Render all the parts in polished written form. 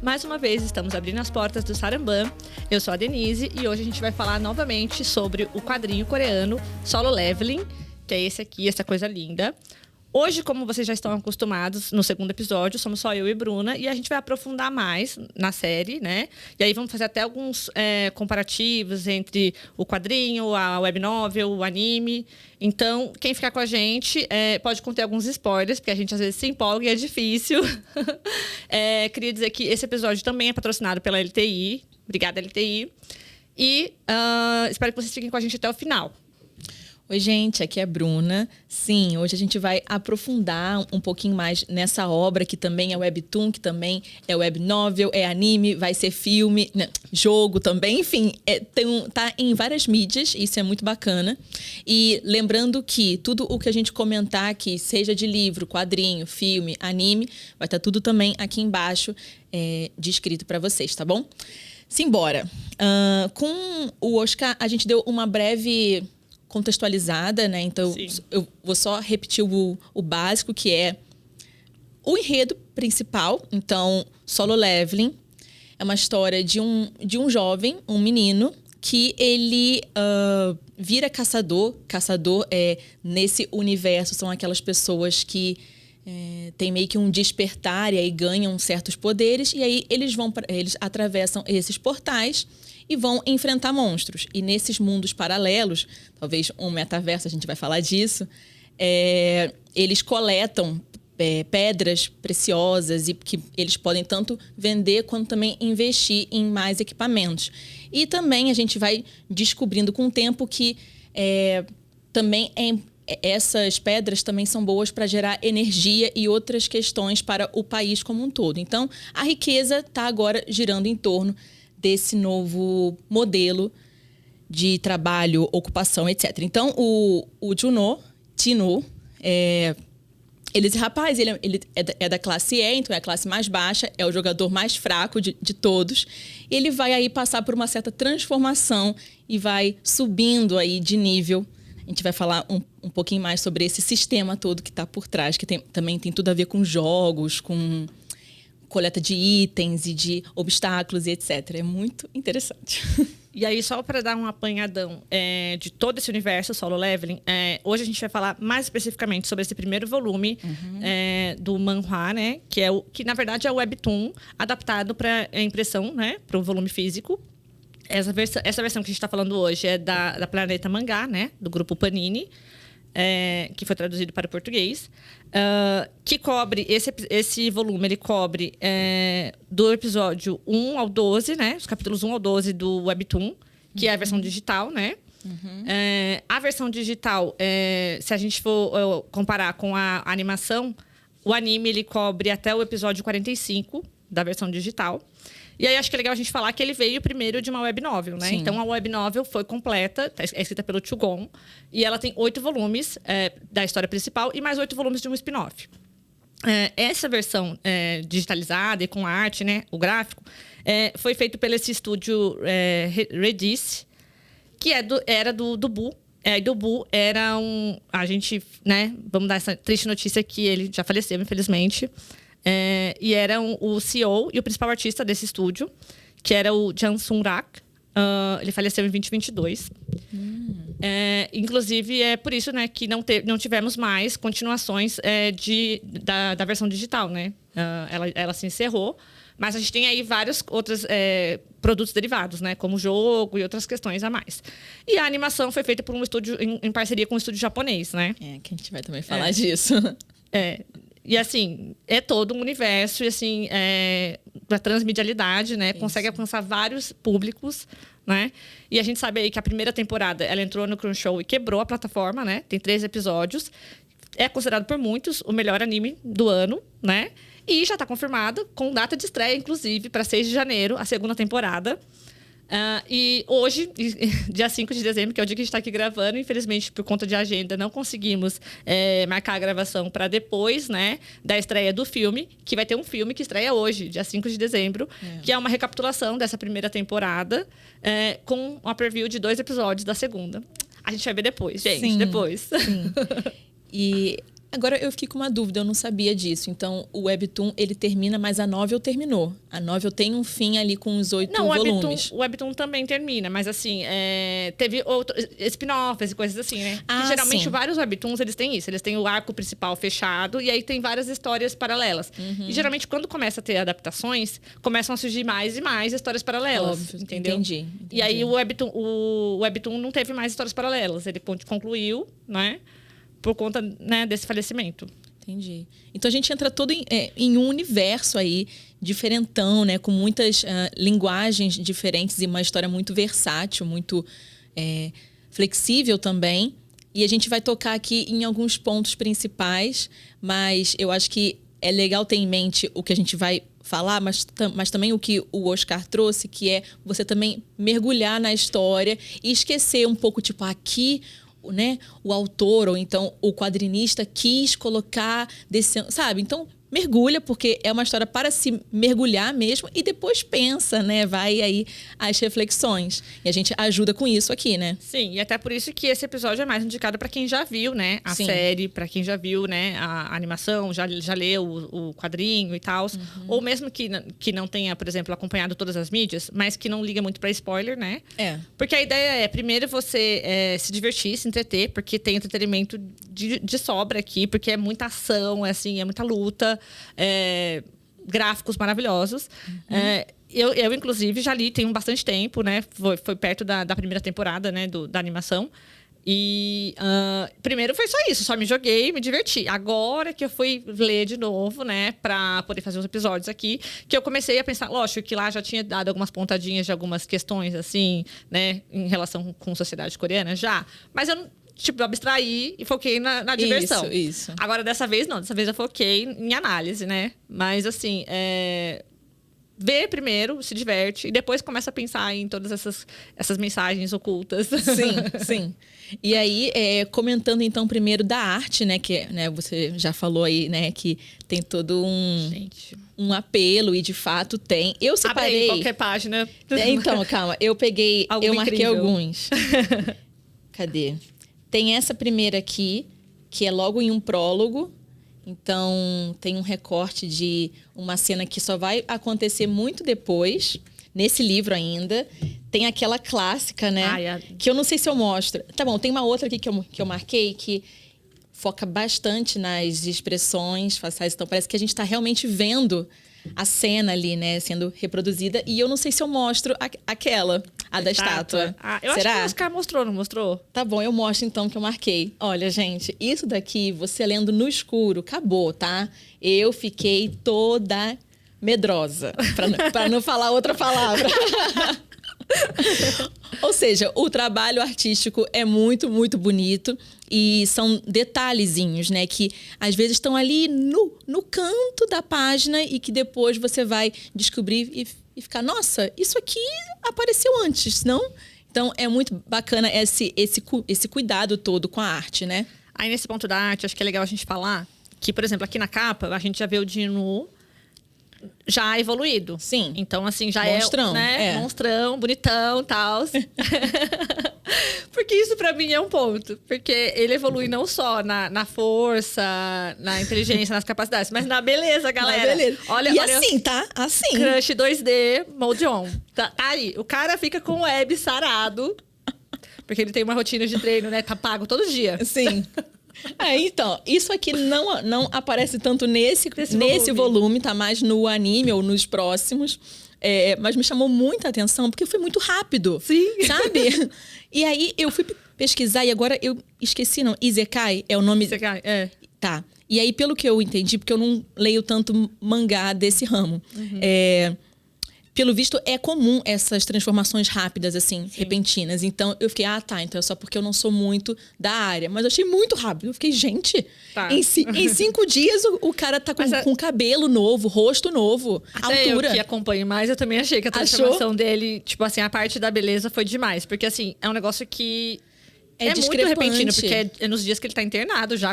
Mais uma vez, estamos abrindo as portas do Saramban. Eu sou a Denise e hoje a gente vai falar novamente sobre o quadrinho coreano Solo Leveling, que é esse aqui, essa coisa linda. Hoje, como vocês já estão acostumados, no segundo episódio, somos só eu e Bruna, e a gente vai aprofundar mais na série, né? E aí vamos fazer até alguns comparativos entre o quadrinho, a web novel, o anime. Então, quem ficar com a gente pode conter alguns spoilers, porque a gente às vezes se empolga e é difícil. Queria dizer que esse episódio também é patrocinado pela LTI. Obrigada, LTI. E espero que vocês fiquem com a gente até o final. Oi, gente, aqui é a Bruna. Sim, hoje a gente vai aprofundar um pouquinho mais nessa obra, que também é webtoon, que também é web novel, é anime, vai ser filme, né, jogo também, enfim, tá em várias mídias, isso é muito bacana. E lembrando que tudo o que a gente comentar aqui, seja de livro, quadrinho, filme, anime, vai estar tudo também aqui embaixo descrito para vocês, tá bom? Simbora. Com o Oscar, a gente deu uma breve contextualizada, né? Então, eu vou só repetir o básico, que é o enredo principal. Então, Solo Leveling é uma história de um jovem, um menino, que ele vira caçador. Caçador nesse universo são aquelas pessoas que têm meio que um despertar e aí ganham certos poderes. E aí eles atravessam esses portais e vão enfrentar monstros. E nesses mundos paralelos, talvez um metaverso, a gente vai falar disso, eles coletam pedras preciosas e que eles podem tanto vender quanto também investir em mais equipamentos. E também a gente vai descobrindo com o tempo que também essas pedras também são boas para gerar energia e outras questões para o país como um todo. Então, a riqueza está agora girando em torno desse novo modelo de trabalho, ocupação, etc. Então, o Tino, ele é da classe E, então é a classe mais baixa, é o jogador mais fraco de todos. E ele vai aí passar por uma certa transformação e vai subindo aí de nível. A gente vai falar um pouquinho mais sobre esse sistema todo que está por trás, que também tem tudo a ver com jogos, com coleta de itens e de obstáculos e etc. É muito interessante. E aí, só para dar um apanhadão de todo esse universo Solo Leveling, hoje a gente vai falar mais especificamente sobre esse primeiro volume do manhwa, né? Que na verdade é o webtoon adaptado para impressão, né? Para o volume físico. Essa versão que a gente está falando hoje é da Planeta Mangá, né? Do grupo Panini. Que foi traduzido para o português, que cobre, esse volume, ele cobre do episódio 1 ao 12, né? Os capítulos 1 ao 12 do Webtoon, que é a versão digital, né? A versão digital, se a gente for comparar com a animação, o anime, ele cobre até o episódio 45 da versão digital. E aí, acho que é legal a gente falar que ele veio primeiro de uma web novel, né? Sim. Então, a web novel foi completa, é escrita pelo Chugon, e ela tem 8 volumes da história principal e mais 8 volumes de um spin-off. Essa versão digitalizada e com arte, né, o gráfico, foi feito pelo esse estúdio Redis, que era do Bu. E do Bu era a gente, né, vamos dar essa triste notícia que ele já faleceu, infelizmente. E era o CEO e o principal artista desse estúdio, que era o Jang Sung-rak. Ele faleceu em 2022. Inclusive, é por isso, né, que não tivemos mais continuações da versão digital, né? Ela se encerrou. Mas a gente tem aí vários outros produtos derivados, né? Como jogo e outras questões a mais. E a animação foi feita por um estúdio em parceria com um estúdio japonês, né? Que a gente vai também falar disso. E, assim, é todo um universo, e, assim, da transmedialidade, né? Isso. Consegue alcançar vários públicos, né? E a gente sabe aí que a primeira temporada, ela entrou no Crunchyroll e quebrou a plataforma, né? Tem 3 episódios. É considerado por muitos o melhor anime do ano, né? E já está confirmado, com data de estreia, inclusive, para 6 de janeiro, a segunda temporada. E hoje, dia 5 de dezembro, que é o dia que a gente está aqui gravando, infelizmente, por conta de agenda, não conseguimos marcar a gravação para depois, né, da estreia do filme, que vai ter um filme que estreia hoje, dia 5 de dezembro, que é uma recapitulação dessa primeira temporada, com uma preview de 2 episódios da segunda. A gente vai ver depois, gente, depois. Sim. E Agora eu fiquei com uma dúvida, eu não sabia disso. Então, o Webtoon, ele termina, mas a novel terminou. A novel tem um fim ali com os 8 volumes. O Webtoon também termina, mas assim, teve outros spin-offs e coisas assim, né? Ah, que geralmente sim. vários Webtoons, eles têm isso. Eles têm o arco principal fechado e aí tem várias histórias paralelas. E geralmente, quando começa a ter adaptações, começam a surgir mais e mais histórias paralelas. Óbvio, entendeu? entendi. E aí o Webtoon não teve mais histórias paralelas. Ele concluiu, né? Por conta, né, desse falecimento. Entendi. Então a gente entra todo em um universo aí diferentão, né? Com muitas linguagens diferentes e uma história muito versátil, muito flexível também. E a gente vai tocar aqui em alguns pontos principais, mas eu acho que é legal ter em mente o que a gente vai falar, mas também o que o Oscar trouxe, que é você também mergulhar na história e esquecer um pouco, tipo, aqui... né, o autor ou então o quadrinista quis colocar desse, sabe? Então mergulha, porque é uma história para se mergulhar mesmo e depois pensa, né? Vai aí as reflexões. E a gente ajuda com isso aqui, né? Sim, e até por isso que esse episódio é mais indicado para quem já viu, né? A série, para quem já viu, né? A animação, já leu o quadrinho e tal. Ou mesmo que não tenha, por exemplo, acompanhado todas as mídias, mas que não liga muito para spoiler, né? Porque a ideia é, primeiro, você se divertir, se entreter, porque tem entretenimento de sobra aqui, porque é muita ação, é muita luta. Gráficos maravilhosos. Eu, inclusive, já li tem bastante tempo, né? Foi perto da primeira temporada, né? Da animação. E primeiro foi só isso, só me joguei, me diverti. Agora que eu fui ler de novo, né? Pra poder fazer os episódios aqui, que eu comecei a pensar, lógico que lá já tinha dado algumas pontadinhas de algumas questões, assim, né? Em relação com a sociedade coreana, já. Mas eu não... Tipo, abstrair e foquei na diversão. Isso. Agora, dessa vez, não. Dessa vez eu foquei em análise, né? Mas, assim, vê primeiro, se diverte. E depois começa a pensar em todas essas mensagens ocultas. Sim. E aí, comentando, então, primeiro da arte, né? Que, né, você já falou aí, né? Que tem todo um apelo. E, de fato, tem. Eu separei... Abre aí qualquer página. Então, calma. Eu peguei... eu marquei alguns. Cadê? Tem essa primeira aqui, que é logo em um prólogo. Então, tem um recorte de uma cena que só vai acontecer muito depois, nesse livro ainda. Tem aquela clássica, né? Que eu não sei se eu mostro. Tá bom, tem uma outra aqui que eu marquei, que foca bastante nas expressões faciais. Então, parece que a gente está realmente vendo a cena ali, né? Sendo reproduzida. E eu não sei se eu mostro aquela... A da estátua. Eu Será? acho que o Oscar mostrou, não mostrou? Tá bom, eu mostro então que eu marquei. Olha, gente, isso daqui, você lendo no escuro, acabou, tá? Eu fiquei toda medrosa, pra não falar outra palavra. Ou seja, o trabalho artístico é muito, muito bonito. E são detalhezinhos, né? Que às vezes estão ali no canto da página e que depois você vai descobrir e ficar, nossa, isso aqui apareceu antes, não? Então, é muito bacana esse cuidado todo com a arte, né? Aí, nesse ponto da arte, acho que é legal a gente falar que, por exemplo, aqui na capa, a gente já vê o Jin-Woo já evoluído. Sim. Então, assim, já monstrão, né? Monstrão, bonitão, tal. Porque isso, pra mim, é um ponto. Porque ele evolui não só na força, na inteligência, nas capacidades, mas na beleza, galera. Na beleza. Olha, assim, tá? Assim. Crush 2D, Moldeon. Tá aí. O cara fica com o web sarado. Porque ele tem uma rotina de treino, né? Tá pago todo dia. Sim. Então, isso aqui não aparece tanto nesse volume, tá mais no anime ou nos próximos. Mas me chamou muita atenção, porque foi muito rápido. Sim. Sabe? E aí, eu fui pesquisar e agora eu esqueci, não. Isekai é o nome... Isekai, Tá. E aí, pelo que eu entendi, porque eu não leio tanto mangá desse ramo, pelo visto, é comum essas transformações rápidas, assim, repentinas. Então, eu fiquei, tá, então é só porque eu não sou muito da área. Mas eu achei muito rápido. Eu fiquei, gente, em 5 dias o cara tá com cabelo novo, rosto novo, altura. Eu que acompanho mais, eu também achei que a transformação dele, tipo assim, a parte da beleza foi demais. Porque, assim, é um negócio que... É muito repentino, porque é nos dias que ele tá internado já,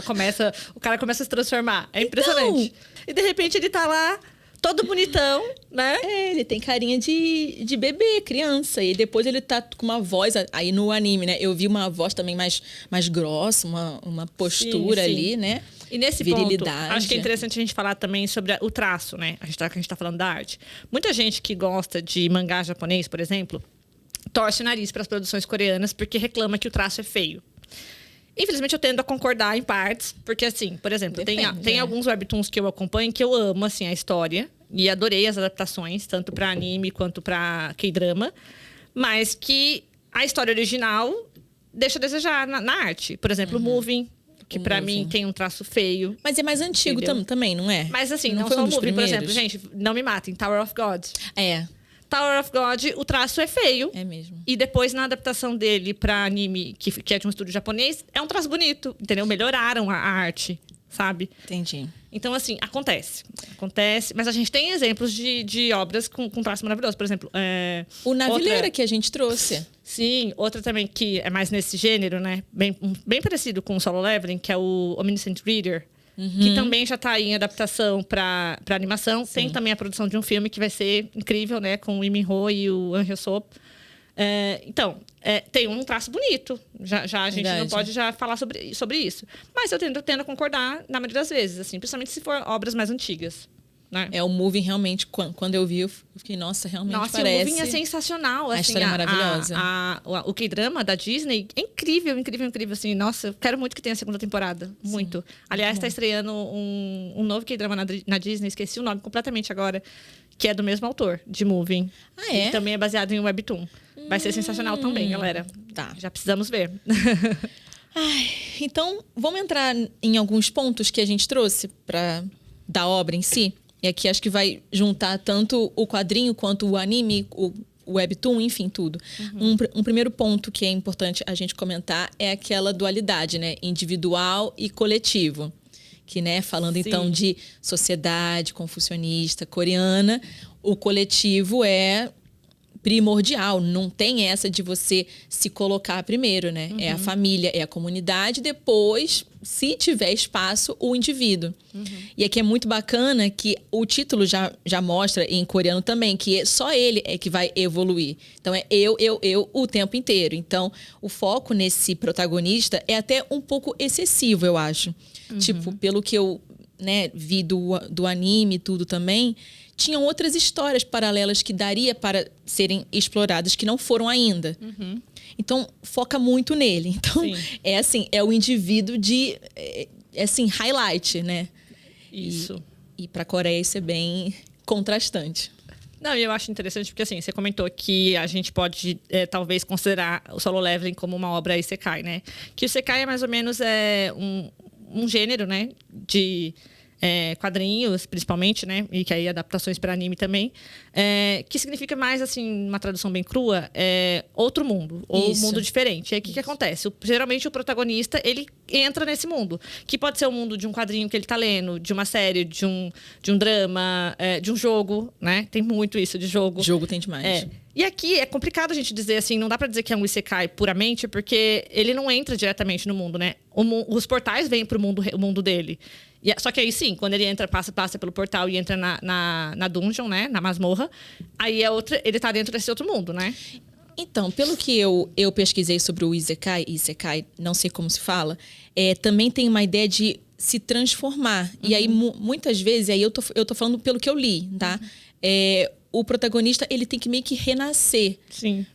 o cara começa a se transformar. É impressionante. E, de repente, ele tá lá... Todo bonitão, né? Ele tem carinha de bebê, criança. E depois ele tá com uma voz... Aí no anime, né? Eu vi uma voz também mais grossa, uma postura ali, né? E nesse ponto, virilidade. acho que é interessante a gente falar também sobre o traço, né? A gente tá falando da arte. Muita gente que gosta de mangá japonês, por exemplo, torce o nariz para as produções coreanas porque reclama que o traço é feio. Infelizmente, eu tendo a concordar em partes, porque, assim, por exemplo, tem alguns webtoons que eu acompanho que eu amo, assim, a história. E adorei as adaptações, tanto para anime quanto para K-drama. Mas que a história original deixa a desejar na arte. Por exemplo, Moving, que para mim tem um traço feio. Mas é mais antigo também, não é? Mas, assim, não só o Moving, por exemplo. Gente, não me matem. Tower of God. Tower of God, o traço é feio. É mesmo. E depois, na adaptação dele pra anime, que é de um estúdio japonês, é um traço bonito, entendeu? Melhoraram a arte, sabe? Entendi. Então, assim, acontece. Mas a gente tem exemplos de obras com traço maravilhoso. Por exemplo, o Navileira que a gente trouxe. Sim, outra também que é mais nesse gênero, né? Bem parecido com o Solo Leveling, que é o Omniscient Reader. Que também já está em adaptação para animação. Sim. Tem também a produção de um filme que vai ser incrível, né? Com o Lee Min-ho e o An Hyo-sop. Então, tem um traço bonito. Já a gente não pode já falar sobre isso. Mas eu tendo a concordar na maioria das vezes, assim, principalmente se for obras mais antigas. Né? O Moving realmente, quando eu vi, eu fiquei, nossa, realmente parece... Nossa, o Moving é sensacional. A história é maravilhosa. O K-drama da Disney é incrível, incrível, incrível. Assim, nossa, eu quero muito que tenha a segunda temporada. Sim, muito. Aliás, está estreando um novo K-drama na Disney, esqueci o nome completamente agora, que é do mesmo autor, de Moving. E também é baseado em webtoon. Vai ser sensacional também, galera. Tá. Já precisamos ver. Então, vamos entrar em alguns pontos que a gente trouxe da obra em si? E aqui acho que vai juntar tanto o quadrinho quanto o anime, o webtoon, enfim, tudo. Um primeiro ponto que é importante a gente comentar é aquela dualidade, né? Individual e coletivo. Que, né, falando então de sociedade confucionista coreana, o coletivo é primordial. Não tem essa de você se colocar primeiro, né? É a família, é a comunidade, depois, se tiver espaço, o indivíduo. E aqui é muito bacana que o título já mostra, em coreano também, que só ele é que vai evoluir. Então, é eu o tempo inteiro. Então, o foco nesse protagonista é até um pouco excessivo, eu acho. Tipo, pelo que eu vi do anime e tudo também, tinham outras histórias paralelas que daria para serem exploradas, que não foram ainda. Então, foca muito nele. Então, é o indivíduo de, highlight, né? Isso. E para a Coreia isso é bem contrastante. Não, eu acho interessante porque, assim, você comentou que a gente pode, talvez, considerar o Solo Leveling como uma obra isekai, né? Que o isekai é mais ou menos um gênero, né? De quadrinhos, principalmente, né? E que aí adaptações para anime também. Que significa mais, assim, uma tradução bem crua, outro mundo. Ou um mundo diferente. E aí, o que acontece? Geralmente, o protagonista, ele entra nesse mundo. Que pode ser o mundo de um quadrinho que ele tá lendo, de uma série, de um drama, de um jogo, né? Tem muito isso de jogo. Jogo tem demais. E aqui é complicado a gente dizer assim, não dá pra dizer que é um isekai puramente, porque ele não entra diretamente no mundo, né? Os portais vêm pro o mundo dele. Só que aí sim, quando ele entra, passa pelo portal e entra na dungeon, né? Na masmorra, aí ele tá dentro desse outro mundo, né? Então, pelo que eu pesquisei sobre o isekai, não sei como se fala, também tem uma ideia de se transformar. E aí, muitas vezes, aí eu tô falando pelo que eu li, tá? O protagonista, ele tem que meio que renascer. Sim.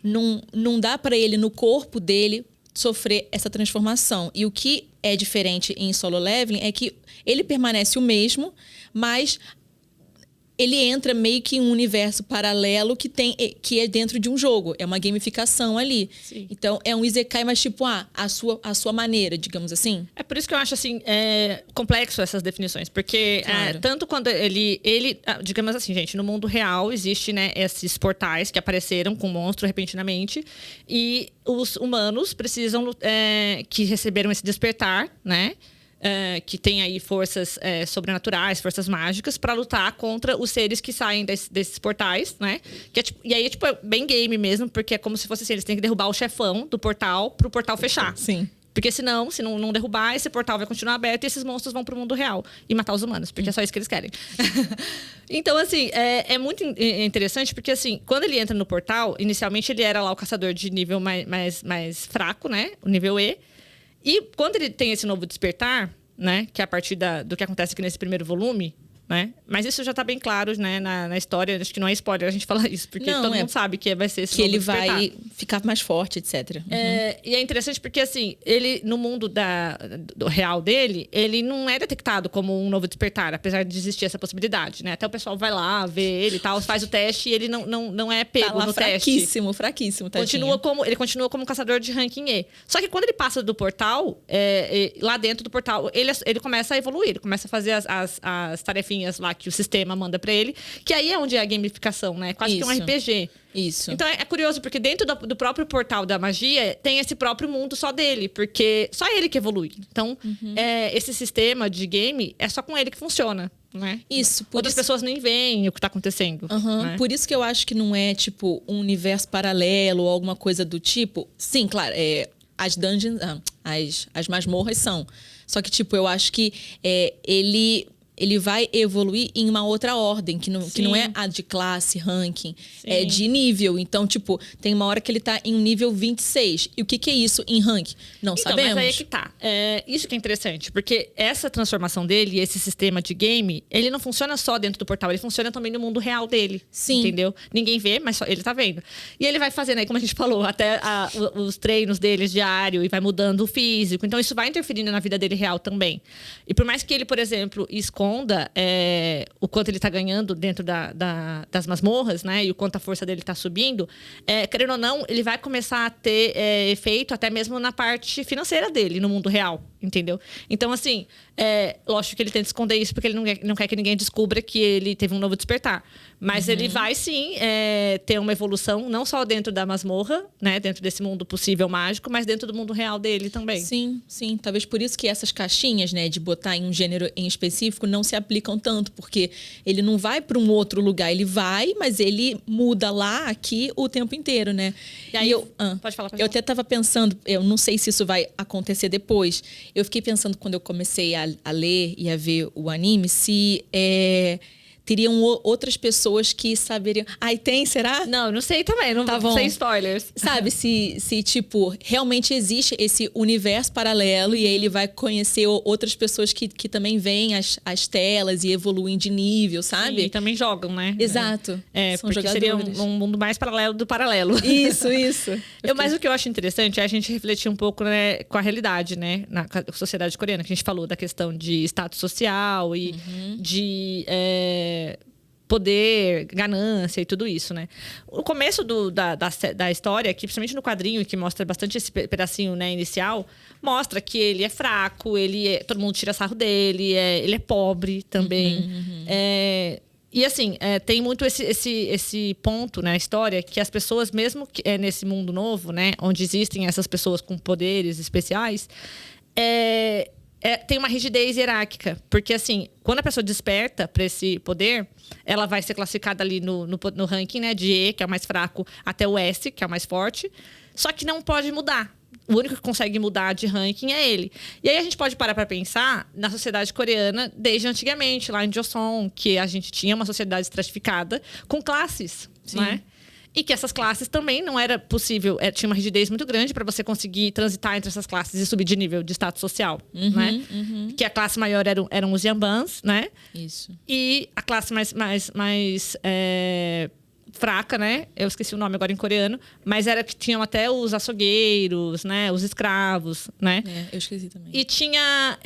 Não dá para ele, no corpo dele, sofrer essa transformação. E o que é diferente em Solo Leveling é que ele permanece o mesmo, mas ele entra meio que em um universo paralelo que é dentro de um jogo. É uma gamificação ali. Sim. Então, é um isekai, mas tipo, a sua maneira, digamos assim. É por isso que eu acho, assim, complexo essas definições. Porque, tanto quando ele... Digamos assim, gente, no mundo real existe, né, esses portais que apareceram com monstro repentinamente. E os humanos precisam... que receberam esse despertar, né? Que tem aí forças sobrenaturais, forças mágicas, para lutar contra os seres que saem desses portais, né? E aí é bem game mesmo, porque é como se fosse assim, eles têm que derrubar o chefão do portal pro portal fechar. Sim. Porque senão, se não derrubar, esse portal vai continuar aberto e esses monstros vão pro mundo real e matar os humanos, porque é só isso que eles querem. Então, assim, é muito interessante, porque assim, quando ele entra no portal, inicialmente ele era lá o caçador de nível mais fraco, né? O nível E. E quando ele tem esse novo despertar, né? Que é a partir do que acontece aqui nesse primeiro volume, né? Mas isso já tá bem claro, né, na história. Acho que não é spoiler a gente falar isso, porque todo mundo sabe que vai ser esse que novo ele despertar. vai ficar mais forte, etc. E é interessante porque, assim, ele, no mundo do real dele, ele não é detectado como um novo despertar, apesar de existir essa possibilidade, né? Até o pessoal vai lá, vê ele e tal, faz o teste e ele não é pego Tá lá no teste. Fraquíssimo, tadinho. Ele continua como caçador de ranking E. Só que quando ele passa do portal, lá dentro do portal, ele começa a evoluir, ele começa a fazer as tarefinhas lá que o sistema manda pra ele, que aí é onde é a gamificação, né? Quase que um RPG. Isso. Então é curioso, porque dentro do próprio portal da magia tem esse próprio mundo só dele, porque só ele que evolui. Então, esse sistema de game é só com ele que funciona, né? Isso. Outras pessoas nem veem o que tá acontecendo. Né? Por isso que eu acho que não é, tipo, um universo paralelo ou alguma coisa do tipo. Sim, claro, as dungeons, as masmorras são. Só que, tipo, eu acho que ele vai evoluir em uma outra ordem, que não é a de classe, ranking, é de nível. Então, tipo, tem uma hora que ele tá em um nível 26. E o que é isso em ranking? Não sabemos. Mas aí é que tá. Isso que é interessante, porque essa transformação dele, esse sistema de game, ele não funciona só dentro do portal, ele funciona também no mundo real dele. Sim. Entendeu? Ninguém vê, mas só ele tá vendo. E ele vai fazendo aí, como a gente falou, até os treinos deles diário e vai mudando o físico. Então, isso vai interferindo na vida dele real também. E por mais que ele, por exemplo, esconda o quanto ele está ganhando dentro das masmorras, né? E o quanto a força dele está subindo, querendo ou não, ele vai começar a ter efeito até mesmo na parte financeira dele, no mundo real, entendeu? Então, assim, lógico que ele tenta esconder isso porque ele não quer que ninguém descubra que ele teve um novo despertar. Mas ele vai, sim, ter uma evolução, não só dentro da masmorra, né? Dentro desse mundo possível mágico, mas dentro do mundo real dele também. Sim, sim. Talvez por isso que essas caixinhas, né? De botar em um gênero em específico, não se aplicam tanto. Porque ele não vai para um outro lugar. Ele vai, mas ele muda lá, aqui, o tempo inteiro, né? E aí, pode falar. Eu até estava pensando, eu não sei se isso vai acontecer depois. Eu fiquei pensando, quando eu comecei a ler e a ver o anime, se teriam outras pessoas que saberiam... será? Não sei também, não tá vou sem spoilers. Sabe, se tipo, realmente existe esse universo paralelo e aí ele vai conhecer outras pessoas que também veem as telas e evoluem de nível, sabe? E também jogam, né? Exato. São porque seria um mundo mais paralelo do paralelo. Isso. Mas o que eu acho interessante é a gente refletir um pouco, né, com a realidade, né? Na sociedade coreana, que a gente falou da questão de status social e de... poder, ganância e tudo isso, né? O começo da história, que principalmente no quadrinho, que mostra bastante esse pedacinho, né, inicial, mostra que ele é fraco, todo mundo tira sarro dele, ele é pobre também. E assim, tem muito esse ponto na história que as pessoas, mesmo nesse mundo novo, né, onde existem essas pessoas com poderes especiais, tem uma rigidez hierárquica. Porque, assim, quando a pessoa desperta para esse poder, ela vai ser classificada ali no ranking, né? De E, que é o mais fraco, até o S, que é o mais forte. Só que não pode mudar. O único que consegue mudar de ranking é ele. E aí a gente pode parar para pensar na sociedade coreana desde antigamente, lá em Joseon, que a gente tinha uma sociedade estratificada com classes, né? E que essas classes também não era possível, tinha uma rigidez muito grande para você conseguir transitar entre essas classes e subir de nível de status social, né? Que a classe maior eram os yambans, né? Isso. E a classe mais fraca, né? Eu esqueci o nome agora em coreano, mas era que tinham até os açougueiros, né? Os escravos, né? Eu esqueci também. E tinha...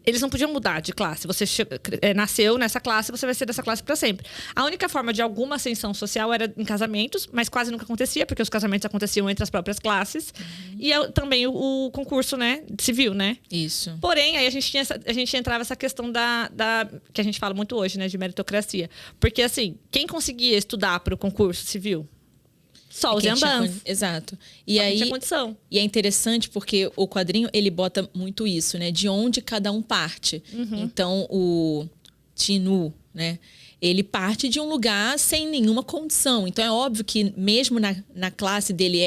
eles não podiam mudar de classe. Você nasceu nessa classe, você vai ser dessa classe para sempre. A única forma de alguma ascensão social era em casamentos, mas quase nunca acontecia, porque os casamentos aconteciam entre as próprias classes. E também o concurso, né, civil, né? Isso. Porém, aí a gente entrava essa questão que a gente fala muito hoje, né, de meritocracia. Porque, assim, quem conseguia estudar para o concurso civil? Só os yambans. Exato. E aí tinha condição. E é interessante porque o quadrinho, ele bota muito isso, né? De onde cada um parte. Então, o Tinu, né? Ele parte de um lugar sem nenhuma condição. Então, é óbvio que mesmo na classe dele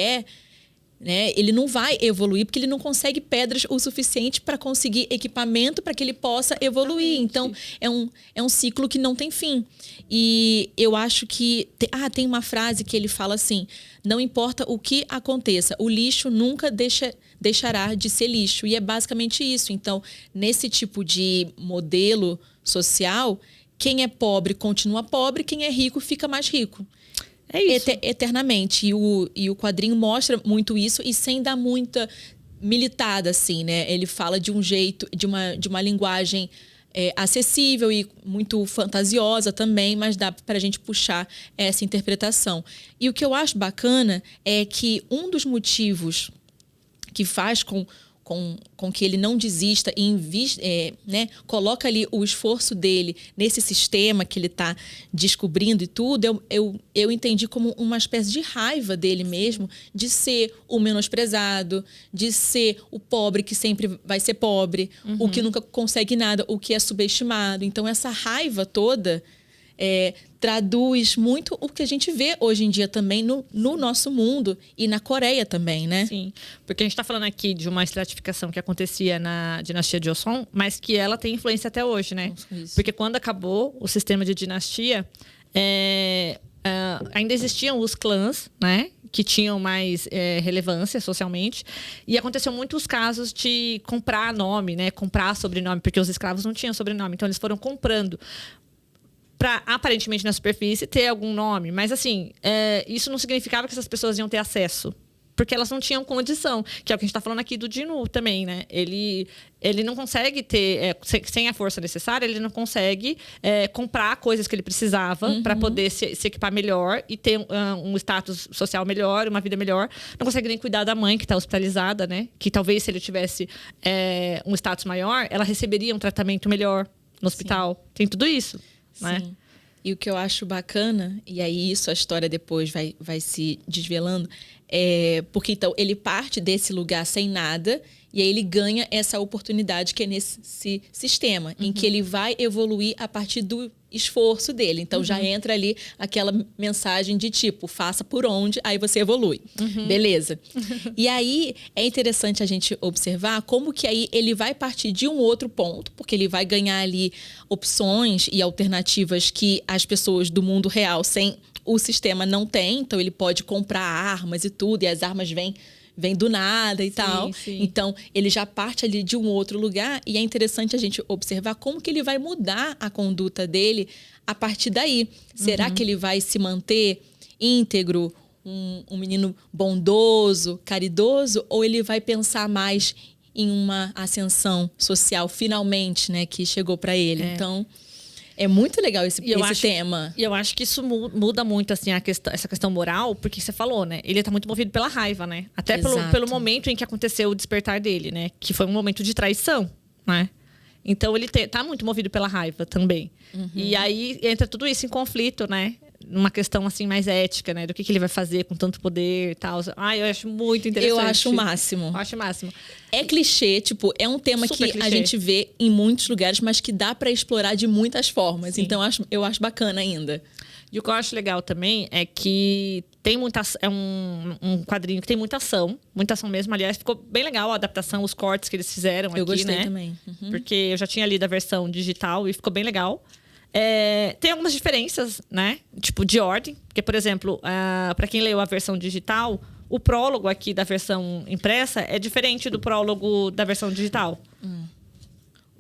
né? Ele não vai evoluir porque ele não consegue pedras o suficiente para conseguir equipamento para que ele possa evoluir. Então, é um ciclo que não tem fim. E eu acho que... tem uma frase que ele fala assim: não importa o que aconteça, o lixo nunca deixará de ser lixo. E é basicamente isso. Então, nesse tipo de modelo social, quem é pobre continua pobre, quem é rico fica mais rico. É isso. Eternamente. E o quadrinho mostra muito isso e sem dar muita militada, assim, né? Ele fala de um jeito, de uma linguagem acessível e muito fantasiosa também, mas dá pra gente puxar essa interpretação. E o que eu acho bacana é que um dos motivos que faz com que ele não desista e né, coloca ali o esforço dele nesse sistema que ele está descobrindo e tudo, eu entendi como uma espécie de raiva dele mesmo, de ser o menosprezado, de ser o pobre que sempre vai ser pobre, o que nunca consegue nada, o que é subestimado. Então, essa raiva toda traduz muito o que a gente vê hoje em dia também no nosso mundo e na Coreia também, né? Sim, porque a gente está falando aqui de uma estratificação que acontecia na dinastia de Joseon, mas que ela tem influência até hoje, né? Isso. Porque quando acabou o sistema de dinastia, ainda existiam os clãs, né? Que tinham mais relevância socialmente. E aconteceu muitos casos de comprar nome, né? Comprar sobrenome, porque os escravos não tinham sobrenome. Então, eles foram comprando para, aparentemente, na superfície, ter algum nome. Mas, assim, isso não significava que essas pessoas iam ter acesso. Porque elas não tinham condição. Que é o que a gente está falando aqui do Jin-woo também, né? Ele não consegue ter... sem a força necessária, ele não consegue comprar coisas que ele precisava para poder se equipar melhor e ter um status social melhor, uma vida melhor. Não consegue nem cuidar da mãe, que está hospitalizada, né? Que talvez, se ele tivesse um status maior, ela receberia um tratamento melhor no hospital. Sim. Tem tudo isso. Né? Sim. E o que eu acho bacana, e aí isso a história depois vai se desvelando, porque então ele parte desse lugar sem nada e aí ele ganha essa oportunidade que é nesse sistema, em que ele vai evoluir a partir do esforço dele. Então já entra ali aquela mensagem de tipo, faça por onde, aí você evolui. Beleza. E aí é interessante a gente observar como que aí ele vai partir de um outro ponto, porque ele vai ganhar ali opções e alternativas que as pessoas do mundo real sem o sistema não têm. Então ele pode comprar armas e tudo, e as armas vêm do nada e tal. Sim. Então, ele já parte ali de um outro lugar e é interessante a gente observar como que ele vai mudar a conduta dele a partir daí. Será que ele vai se manter íntegro, um menino bondoso, caridoso, ou ele vai pensar mais em uma ascensão social, finalmente, né, que chegou para ele? Então... é muito legal esse tema. E eu acho que isso muda muito, assim, essa questão moral, porque você falou, né? Ele tá muito movido pela raiva, né? Até pelo momento em que aconteceu o despertar dele, né? Que foi um momento de traição, né? Então, ele tá muito movido pela raiva também. E aí, entra tudo isso em conflito, né? Numa questão, assim, mais ética, né? Do que ele vai fazer com tanto poder e tal. Eu acho muito interessante. Eu acho o máximo. Eu acho o máximo. É clichê, tipo, é um tema super que clichê. A gente vê em muitos lugares, mas que dá pra explorar de muitas formas. Sim. Então, eu acho bacana ainda. E o que eu acho legal também é que tem é um quadrinho que tem muita ação mesmo. Aliás, ficou bem legal a adaptação, os cortes que eles fizeram aqui, né? Eu gostei também. Porque eu já tinha lido a versão digital e ficou bem legal. Tem algumas diferenças, né? Tipo, de ordem. Porque, por exemplo, para quem leu a versão digital, o prólogo aqui da versão impressa é diferente do prólogo da versão digital.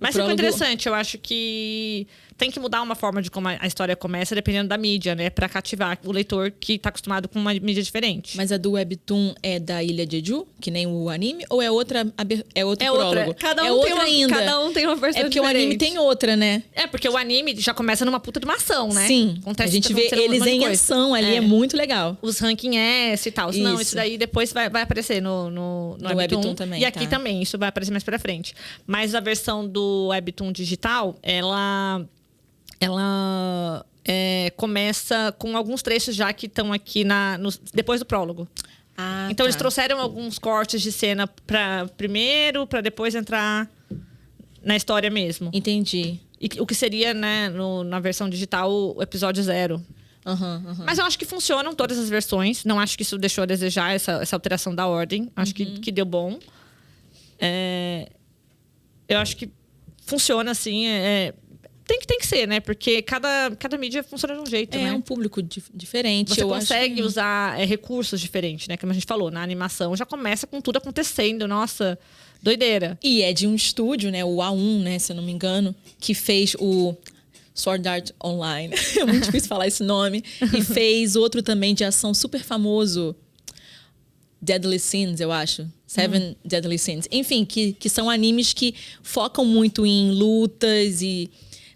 Mas ficou interessante. Eu acho que tem que mudar uma forma de como a história começa, dependendo da mídia, né? Pra cativar o leitor que tá acostumado com uma mídia diferente. Mas a do Webtoon é da Ilha Jeju, que nem o anime? Ou é outro prólogo? Cada um tem uma versão É porque diferente. O anime tem outra, né? Porque o anime já começa numa puta de uma ação, né? Sim. A gente vê eles em ação ali, é muito legal. Os ranking S e tal. Isso. Não, isso daí depois vai aparecer no Webtoon também. E aqui também, isso vai aparecer mais pra frente. Mas a versão do Webtoon digital, ela começa com alguns trechos já que estão aqui depois do prólogo. Então eles trouxeram alguns cortes de cena primeiro, para depois entrar na história mesmo. Entendi. E o que seria, né, na versão digital, o episódio 0. Mas eu acho que funcionam todas as versões. Não acho que isso deixou a desejar, essa alteração da ordem. Acho que deu bom. Eu acho que funciona, assim. Tem que ser, né? Porque cada mídia funciona de um jeito, né? É um público diferente. Você consegue usar recursos diferentes, né? Como a gente falou, na animação já começa com tudo acontecendo. Nossa, doideira. E é de um estúdio, né? O A1, né? Se eu não me engano, que fez o Sword Art Online. É muito difícil falar esse nome. E fez outro também de ação super famoso. Deadly Sins, eu acho. Seven Deadly Sins. Enfim, que são animes que focam muito em lutas e,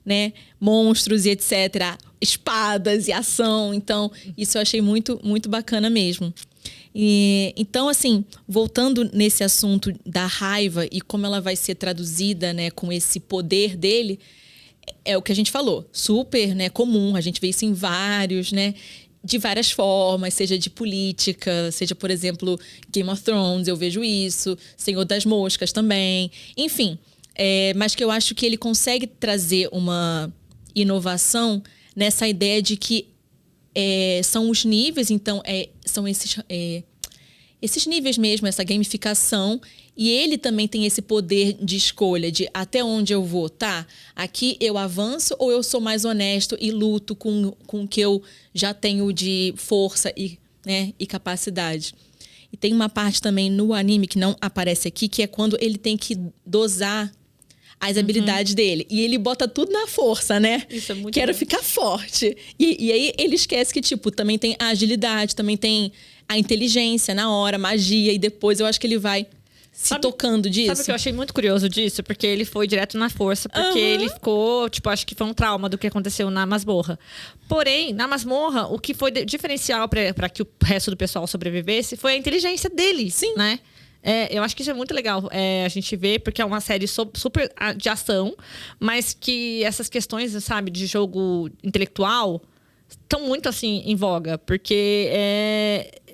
né, monstros e etc. Espadas e ação. Então, isso eu achei muito, muito bacana mesmo. Então, assim, voltando nesse assunto da raiva e como ela vai ser traduzida, né, com esse poder dele, é o que a gente falou. Super, né, comum. A gente vê isso em vários, né? De várias formas, seja de política, seja, por exemplo, Game of Thrones, eu vejo isso, Senhor das Moscas também, enfim. Mas que eu acho que ele consegue trazer uma inovação nessa ideia de que são os níveis, então, são esses níveis mesmo, essa gamificação. E ele também tem esse poder de escolha, de até onde eu vou, tá? Aqui eu avanço ou eu sou mais honesto e luto com o que eu já tenho de força e, né, e capacidade. E tem uma parte também no anime que não aparece aqui, que é quando ele tem que dosar as habilidades dele. E ele bota tudo na força, né? Isso é muito Quero bom. ficar forte. E aí ele esquece que, tipo, também tem a agilidade, também tem a inteligência na hora, magia. E depois eu acho que ele vai tocando disso. Sabe o que eu achei muito curioso disso? Porque ele foi direto na força, porque ele ficou, tipo, acho que foi um trauma do que aconteceu na masmorra. Porém, na masmorra, o que foi diferencial para que o resto do pessoal sobrevivesse foi a inteligência dele, né? Eu acho que isso é muito legal a gente ver, porque é uma série super de ação, mas que essas questões, sabe, de jogo intelectual estão muito, assim, em voga. Porque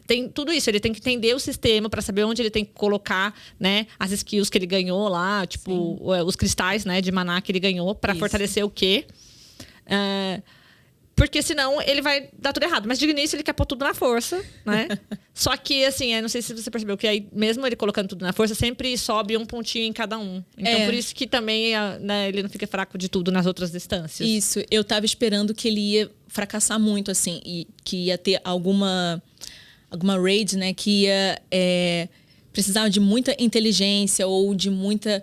tem tudo isso, ele tem que entender o sistema para saber onde ele tem que colocar, né, as skills que ele ganhou lá, tipo, os cristais, né, de maná que ele ganhou para fortalecer o quê. Porque senão ele vai dar tudo errado. Mas de início ele quer pôr tudo na força, né? Só que, assim, não sei se você percebeu que aí, mesmo ele colocando tudo na força, sempre sobe um pontinho em cada um. Então, por isso que também né, ele não fica fraco de tudo nas outras distâncias. Isso, eu tava esperando que ele ia fracassar muito, assim, e que ia ter alguma raid, né, que ia precisar de muita inteligência ou de muita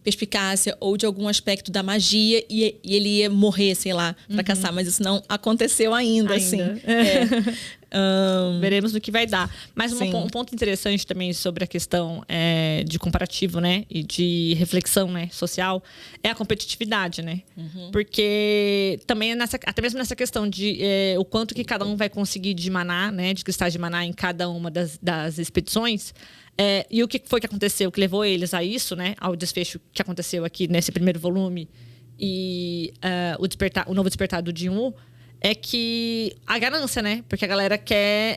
perspicácia ou de algum aspecto da magia e ele ia morrer, sei lá, fracassar. Mas isso não aconteceu ainda. Assim. Veremos no que vai dar. Mas um ponto interessante também sobre a questão de comparativo, né? E de reflexão, né, social é a competitividade, né? Porque também até mesmo nessa questão de o quanto que cada um vai conseguir de maná, né? De cristais de maná em cada uma das expedições. E o que foi que aconteceu, que levou eles a isso, né? Ao desfecho que aconteceu aqui nesse primeiro volume e o novo despertar do Jin-Woo, é que a ganância, né? Porque a galera quer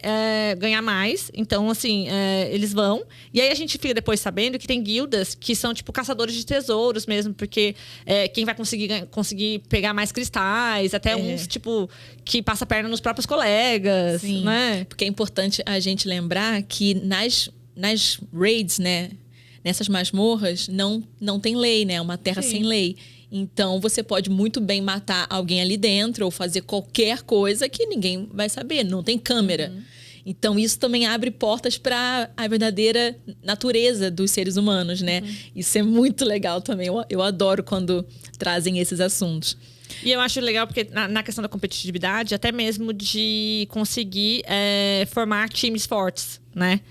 ganhar mais. Então, assim, eles vão. E aí a gente fica depois sabendo que tem guildas que são, tipo, caçadores de tesouros mesmo. Porque quem vai conseguir pegar mais cristais. Até uns, tipo, que passa a perna nos próprios colegas. Sim. Né? Porque é importante a gente lembrar que nas raids, né? Nessas masmorras, não tem lei, né? É uma terra sem lei. Então, você pode muito bem matar alguém ali dentro ou fazer qualquer coisa que ninguém vai saber. Não tem câmera. Então, isso também abre portas para a verdadeira natureza dos seres humanos, né? Isso é muito legal também. Eu adoro quando trazem esses assuntos. E eu acho legal porque na questão da competitividade, até mesmo de conseguir formar times fortes, né?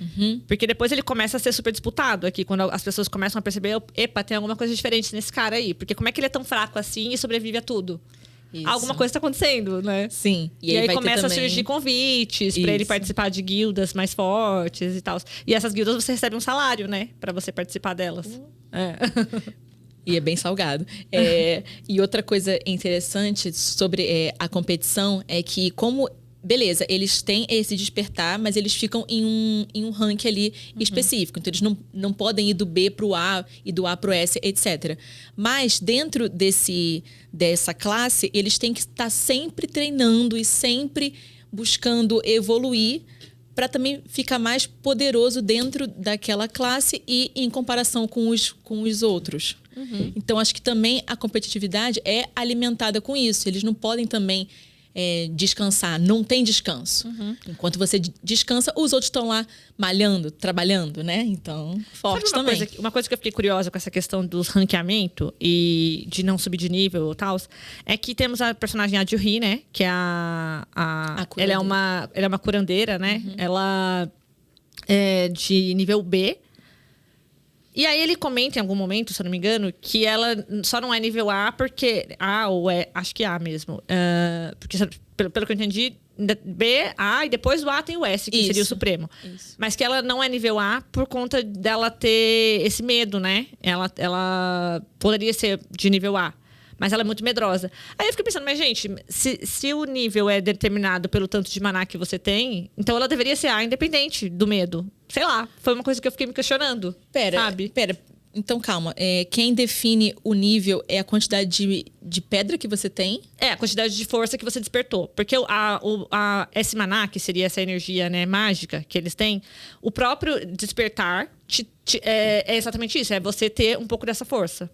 Porque depois ele começa a ser super disputado aqui, quando as pessoas começam a perceber, epa, tem alguma coisa diferente nesse cara aí. Porque como é que ele é tão fraco assim e sobrevive a tudo? Isso. Alguma coisa está acontecendo, né? Sim. E aí começa a surgir convites para ele participar de guildas mais fortes e tal. E essas guildas você recebe um salário, né? Para você participar delas. E é bem salgado. E outra coisa interessante sobre a competição é que, como beleza, eles têm esse despertar, mas eles ficam em um ranking ali específico. Então, eles não podem ir do B para o A e do A para o S, etc. Mas, dentro dessa classe, eles têm que estar sempre treinando e sempre buscando evoluir para também ficar mais poderoso dentro daquela classe e em comparação com os outros. Então, acho que também a competitividade é alimentada com isso. Eles não podem também descansar, não tem descanso. Enquanto você descansa, os outros estão lá malhando, trabalhando, né? Então, forte também. Uma coisa que eu fiquei curiosa com essa questão dos ranqueamento e de não subir de nível e tal, é que temos a personagem a Juhi, né? Que é ela é uma curandeira, né? Ela é de nível B. E aí ele comenta em algum momento, se eu não me engano, que ela só não é nível A porque... A ou é... Acho que A mesmo. Porque, pelo que eu entendi, B, A e depois do A tem o S, que seria o Supremo. Isso. Mas que ela não é nível A por conta dela ter esse medo, né? Ela poderia ser de nível A. Mas ela é muito medrosa. Aí eu fiquei pensando, mas gente, se o nível é determinado pelo tanto de maná que você tem, então ela deveria ser A independente do medo. Sei lá, foi uma coisa que eu fiquei me questionando. Pera. Então, calma. Quem define o nível é a quantidade de pedra que você tem? É, a quantidade de força que você despertou. Porque esse maná, que seria essa energia, né, mágica que eles têm, o próprio despertar é exatamente isso. É você ter um pouco dessa força.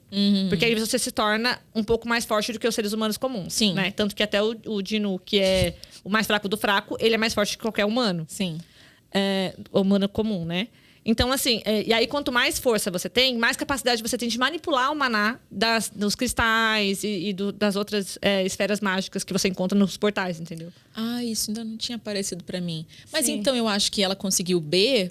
Porque aí você se torna um pouco mais forte do que os seres humanos comuns. Sim. Né? Tanto que até o Dinu, que é o mais fraco do fraco, ele é mais forte que qualquer humano. Sim. Humano comum, né? Então, assim, e aí quanto mais força você tem, mais capacidade você tem de manipular o maná dos cristais e das outras esferas mágicas que você encontra nos portais, entendeu? Ah, isso ainda não tinha aparecido pra mim. Mas Sim. então eu acho que ela conseguiu B,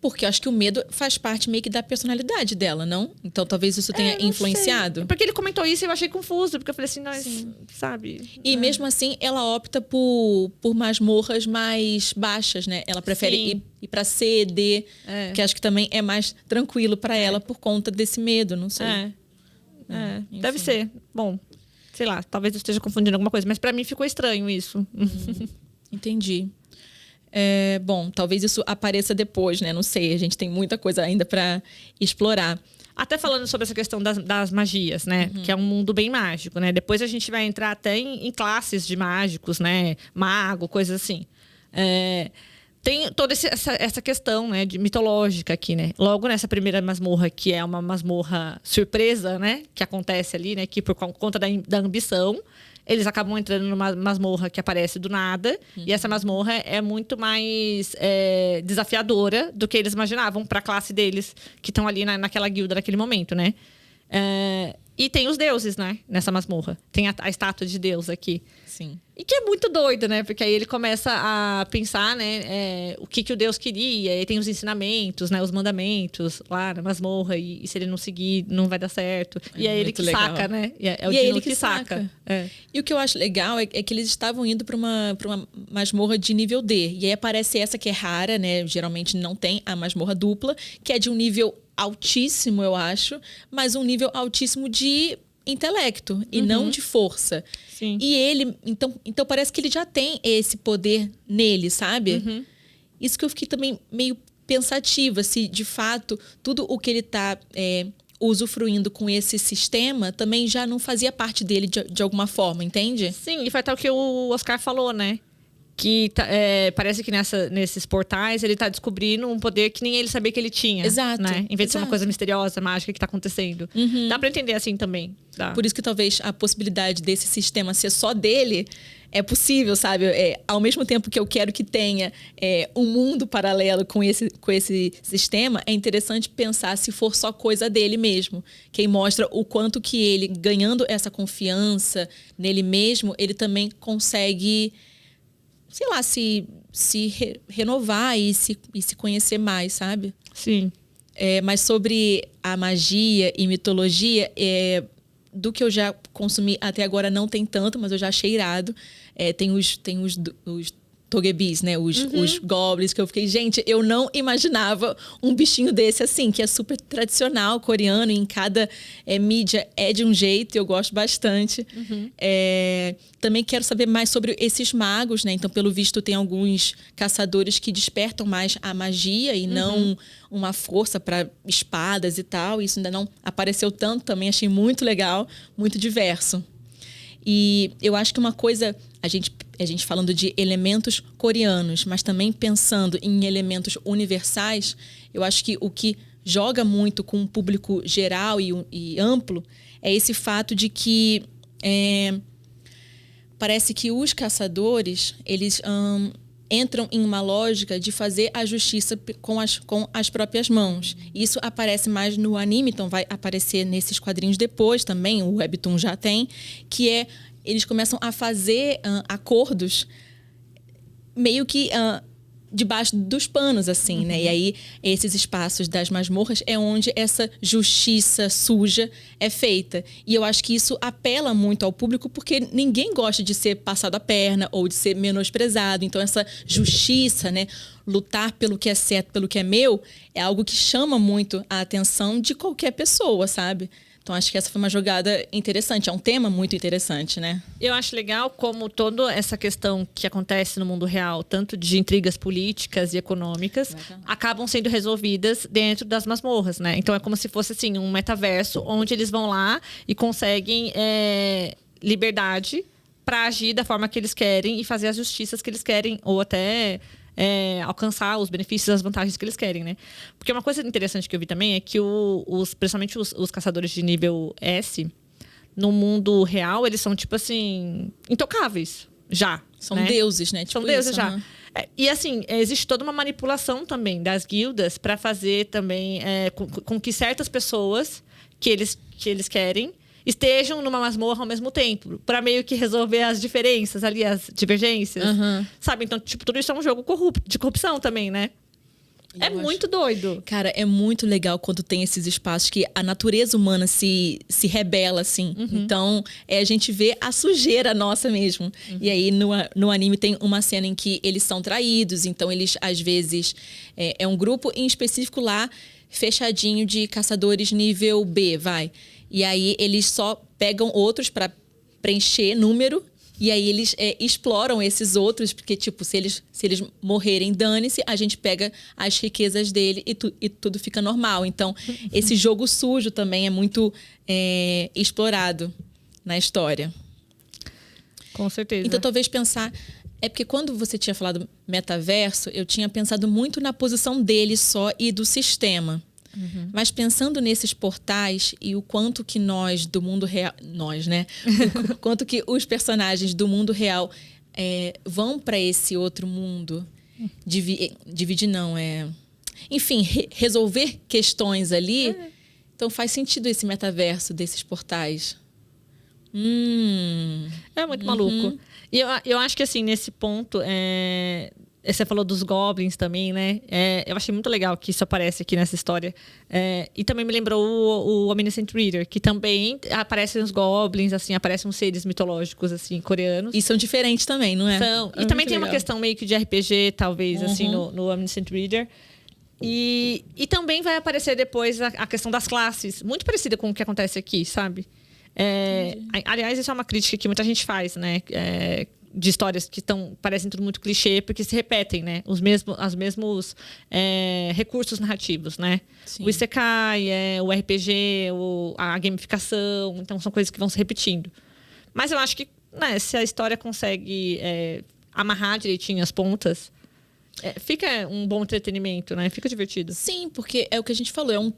porque eu acho que o medo faz parte meio que da personalidade dela, não? Então talvez isso tenha influenciado. Sei. Porque ele comentou isso e eu achei confuso, porque eu falei assim, sabe? E mesmo assim, ela opta por masmorras mais baixas, né? Ela prefere ir pra C, D, que acho que também é mais tranquilo pra ela por conta desse medo, não sei. Deve ser. Bom, sei lá, talvez eu esteja confundindo alguma coisa, mas pra mim ficou estranho isso. Entendi. Bom, talvez isso apareça depois, né? Não sei, a gente tem muita coisa ainda para explorar. Até falando sobre essa questão das magias, né? Que é um mundo bem mágico, né? Depois a gente vai entrar até em classes de mágicos, né? Mago, coisas assim. Tem toda essa questão, né, de mitológica aqui, né? Logo nessa primeira masmorra, que é uma masmorra surpresa, né? Que acontece ali, né? Que por conta da ambição, eles acabam entrando numa masmorra que aparece do nada. E essa masmorra é muito mais desafiadora do que eles imaginavam para a classe deles, que estão ali naquela guilda naquele momento, né? E tem os deuses, né? Nessa masmorra. Tem a estátua de Deus aqui. Sim. E que é muito doido, né? Porque aí ele começa a pensar, né? O que o Deus queria. E tem os ensinamentos, né? Os mandamentos lá na masmorra. E se ele não seguir, não vai dar certo. E é ele que saca, né? É o Dinu que saca. E o que eu acho legal é que eles estavam indo para uma masmorra de nível D. E aí aparece essa que é rara, né? Geralmente não tem a masmorra dupla, que é de um nível altíssimo, eu acho. Mas um nível altíssimo de intelecto e não de força. Sim. E ele, então parece que ele já tem esse poder nele, sabe? Isso que eu fiquei também meio pensativa, se de fato tudo o que ele tá usufruindo com esse sistema também já não fazia parte dele de alguma forma, entende? Sim, e foi até o que o Oscar falou, né? Que parece que nesses portais ele tá descobrindo um poder que nem ele sabia que ele tinha. Exato. Né? Em vez de ser uma coisa misteriosa, mágica que tá acontecendo. Dá pra entender assim também. Dá. Por isso que talvez a possibilidade desse sistema ser só dele é possível, sabe? Ao mesmo tempo que eu quero que tenha um mundo paralelo com esse sistema, é interessante pensar se for só coisa dele mesmo. Que aí mostra o quanto que ele, ganhando essa confiança nele mesmo, ele também consegue, sei lá, se renovar e se conhecer mais, sabe? Sim. Mas sobre a magia e mitologia, do que eu já consumi até agora não tem tanto, mas eu já achei irado. Tem os togebis, né? Os goblins, que eu fiquei... Gente, eu não imaginava um bichinho desse assim, que é super tradicional coreano, e em cada mídia é de um jeito, e eu gosto bastante. Também quero saber mais sobre esses magos, né? Então, pelo visto, tem alguns caçadores que despertam mais a magia e não uma força para espadas e tal. Isso ainda não apareceu tanto, também achei muito legal, muito diverso. E eu acho que uma coisa, a gente falando de elementos coreanos, mas também pensando em elementos universais, eu acho que o que joga muito com o público geral e amplo é esse fato de que parece que os caçadores, eles entram em uma lógica de fazer a justiça com as próprias mãos. Isso aparece mais no anime, então vai aparecer nesses quadrinhos depois também, o Webtoon já tem, que eles começam a fazer acordos meio que debaixo dos panos, assim, né? E aí, esses espaços das masmorras é onde essa justiça suja é feita. E eu acho que isso apela muito ao público, porque ninguém gosta de ser passado a perna ou de ser menosprezado. Então, essa justiça, né? Lutar pelo que é certo, pelo que é meu, é algo que chama muito a atenção de qualquer pessoa, sabe? Então, acho que essa foi uma jogada interessante. É um tema muito interessante, né? Eu acho legal como toda essa questão que acontece no mundo real, tanto de intrigas políticas e econômicas, acabam sendo resolvidas dentro das masmorras, né? Então, é como se fosse, assim, um metaverso onde eles vão lá e conseguem liberdade para agir da forma que eles querem e fazer as justiças que eles querem, ou até... alcançar os benefícios e as vantagens que eles querem, né? Porque uma coisa interessante que eu vi também é que principalmente os caçadores de nível S, no mundo real, eles são, tipo assim, intocáveis. Já. São né? deuses, né? Tipo são deuses isso, já. E assim, existe toda uma manipulação também das guildas para fazer também com que certas pessoas que eles querem estejam numa masmorra ao mesmo tempo, para meio que resolver as diferenças ali, as divergências, sabe? Então, tipo, tudo isso é um jogo de corrupção também, né? Muito doido. Cara, é muito legal quando tem esses espaços que a natureza humana se rebela, assim. Então, a gente vê a sujeira nossa mesmo. E aí, no anime, tem uma cena em que eles são traídos. Então, eles, às vezes... É um grupo em específico lá, fechadinho de caçadores nível B, vai. E aí, eles só pegam outros para preencher número. E aí, eles exploram esses outros. Porque, tipo, se eles morrerem, dane-se. A gente pega as riquezas dele e tudo fica normal. Então, esse jogo sujo também é muito explorado na história. Com certeza. Então, talvez pensar... É porque quando você tinha falado metaverso, eu tinha pensado muito na posição dele só e do sistema. Mas pensando nesses portais e o quanto que nós do mundo real... Nós, né? O quanto que os personagens do mundo real vão para esse outro mundo. Dividir não, enfim, resolver questões ali. Então faz sentido esse metaverso desses portais. É muito maluco. E eu acho que, assim, nesse ponto... Você falou dos goblins também, né? Eu achei muito legal que isso aparece aqui nessa história. E também me lembrou o Omniscient Reader, que também aparecem os goblins, assim, aparecem uns seres mitológicos, assim, coreanos. E são diferentes também, não é? São. E também tem uma questão meio que de RPG, talvez, assim, no Omniscient Reader. E também vai aparecer depois a questão das classes, muito parecida com o que acontece aqui, sabe? Aliás, isso é uma crítica que muita gente faz, né? De histórias que parecem tudo muito clichê, porque se repetem, né? Os mesmos recursos narrativos, né? Sim. O Isekai, o RPG, a gamificação. Então, são coisas que vão se repetindo. Mas eu acho que, né, se a história consegue amarrar direitinho as pontas, fica um bom entretenimento, né? Fica divertido. Sim, porque é o que a gente falou.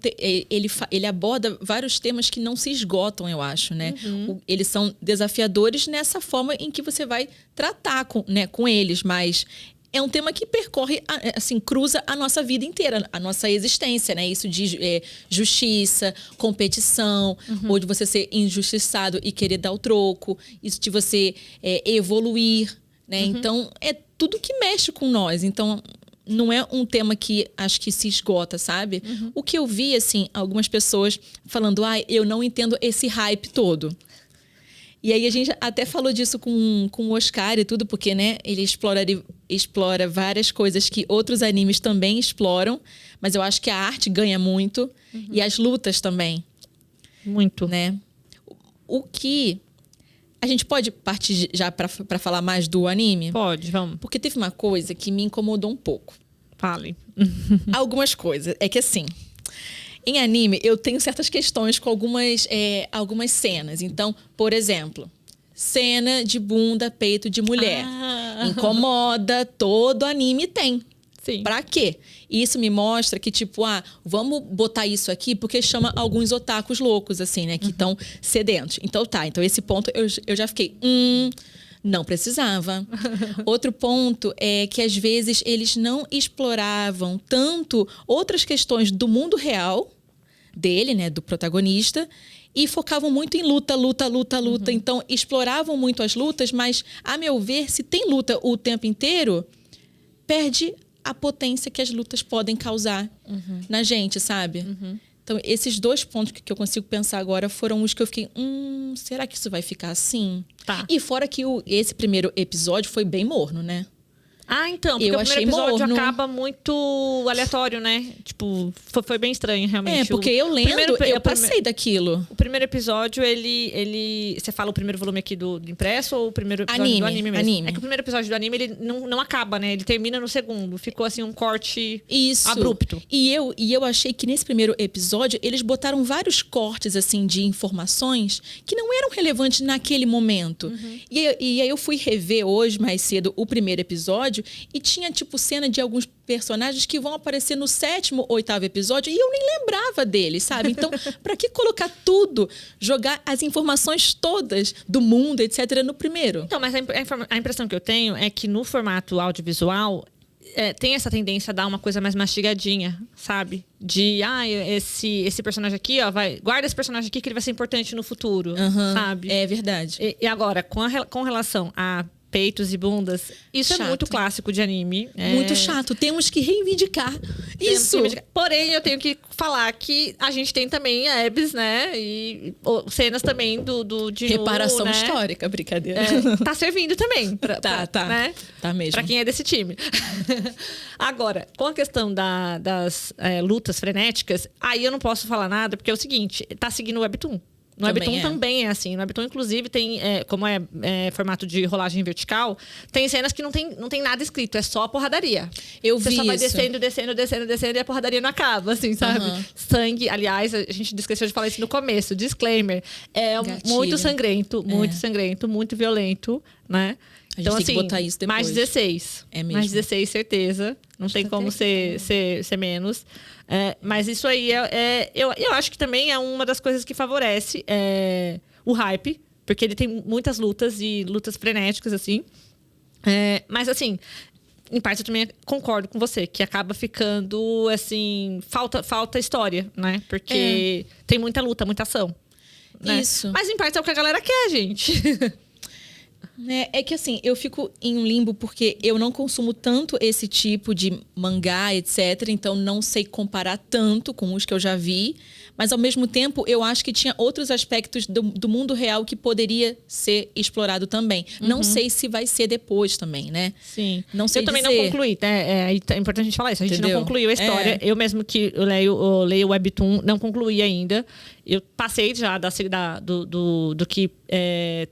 Ele aborda vários temas que não se esgotam, eu acho, né? Eles são desafiadores nessa forma em que você vai tratar com eles, mas é um tema que percorre, assim, cruza a nossa vida inteira, a nossa existência, né? Isso de justiça, competição, ou de você ser injustiçado e querer dar o troco, isso de você evoluir, né? Então, é tudo que mexe com nós. Então, não é um tema que acho que se esgota, sabe? O que eu vi, assim, algumas pessoas falando, eu não entendo esse hype todo. E aí a gente até falou disso com o Oscar e tudo, porque, né, ele explora várias coisas que outros animes também exploram, mas eu acho que a arte ganha muito e as lutas também. Muito. Né? O que... A gente pode partir já pra falar mais do anime? Pode, vamos. Porque teve uma coisa que me incomodou um pouco. Fale. Algumas coisas. É que assim, em anime eu tenho certas questões com algumas cenas. Então, por exemplo, cena de bunda, peito de mulher. Incomoda, todo anime tem. Sim. Pra quê? E isso me mostra que, tipo, vamos botar isso aqui porque chama alguns otakus loucos, assim, né? Que estão sedentos. Então, então esse ponto eu já fiquei... não precisava. Outro ponto é que, às vezes, eles não exploravam tanto outras questões do mundo real dele, né? Do protagonista. E focavam muito em luta. Então, exploravam muito as lutas, mas, a meu ver, se tem luta o tempo inteiro, perde a potência que as lutas podem causar na gente, sabe? Então, esses 2 pontos que eu consigo pensar agora foram os que eu fiquei... será que isso vai ficar assim? Tá. E fora que esse primeiro episódio foi bem morno, né? Então, porque eu o primeiro achei episódio morno. acaba muito aleatório, né? Tipo, foi bem estranho, realmente. Porque eu lendo, eu passei daquilo. O primeiro episódio, ele... Você fala o primeiro volume aqui do impresso ou o primeiro episódio do anime mesmo? Anime. É que o primeiro episódio do anime, ele não acaba, né? Ele termina no segundo. Ficou, assim, um corte Isso. abrupto. E eu achei que nesse primeiro episódio, eles botaram vários cortes, assim, de informações que não eram relevantes naquele momento. E aí eu fui rever hoje, mais cedo, o primeiro episódio e tinha, tipo, cena de alguns personagens que vão aparecer no 7º, 8º episódio e eu nem lembrava deles, sabe? Então, pra que colocar tudo? Jogar as informações todas do mundo, etc., no primeiro? Então, mas a impressão que eu tenho é que no formato audiovisual tem essa tendência a dar uma coisa mais mastigadinha, sabe? De, esse personagem aqui, guarda esse personagem aqui que ele vai ser importante no futuro, sabe? É verdade. E agora, com relação a peitos e bundas, isso Chato. é muito clássico de anime. Muito chato. Temos que reivindicar isso. Porém, eu tenho que falar que a gente tem também abs, né? E cenas também de reparação né? histórica, brincadeira. Tá servindo também. Tá. Né? Tá mesmo. Pra quem é desse time. Agora, com a questão das lutas frenéticas, aí eu não posso falar nada, porque é o seguinte, tá seguindo o Webtoon. No Webtoon também é assim. No Webtoon, inclusive, tem, como é formato de rolagem vertical, tem cenas que não tem nada escrito, é só a porradaria. Você só vai descendo e a porradaria não acaba, assim, sabe? Sangue, aliás, a gente esqueceu de falar isso no começo, disclaimer. Muito sangrento, muito violento, né? A gente tem que botar isso depois. Mais 16. É mesmo. Mais 16, certeza. Não tem como ser menos. Mas isso aí, eu acho que também é uma das coisas que favorece o hype. Porque ele tem muitas lutas e lutas frenéticas, assim. Mas, assim, em parte eu também concordo com você. Que acaba ficando, assim... Falta história, né? Porque tem muita luta, muita ação. Né? Isso. Mas, em parte, é o que a galera quer, gente. É que assim, eu fico em um limbo porque eu não consumo tanto esse tipo de mangá, etc. Então, não sei comparar tanto com os que eu já vi. Mas, ao mesmo tempo, eu acho que tinha outros aspectos do mundo real que poderia ser explorado também. Não sei se vai ser depois também, né? Sim. Não sei eu também dizer. não concluí, né? É importante a gente falar isso. A gente Entendeu? não concluiu a história. Eu mesmo que eu leio o Webtoon, não concluí ainda. Eu passei já do que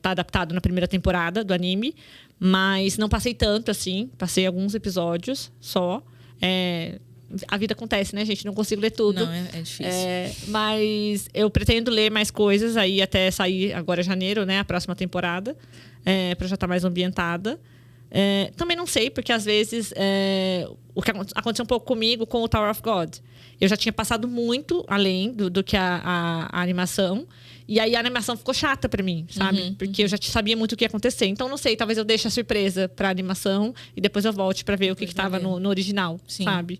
tá adaptado na primeira temporada do anime. Mas não passei tanto, assim. Passei alguns episódios só. A vida acontece, né, gente? Não consigo ler tudo. Não, é difícil. Mas eu pretendo ler mais coisas aí até sair agora janeiro, né? A próxima temporada. Pra já estar mais ambientada. Também não sei, porque às vezes o que aconteceu um pouco comigo com o Tower of God. Eu já tinha passado muito além do que a animação. E aí a animação ficou chata pra mim, sabe? Porque eu já sabia muito o que ia acontecer. Então, não sei, talvez eu deixe a surpresa pra animação e depois eu volte pra ver o que tava no original, sabe?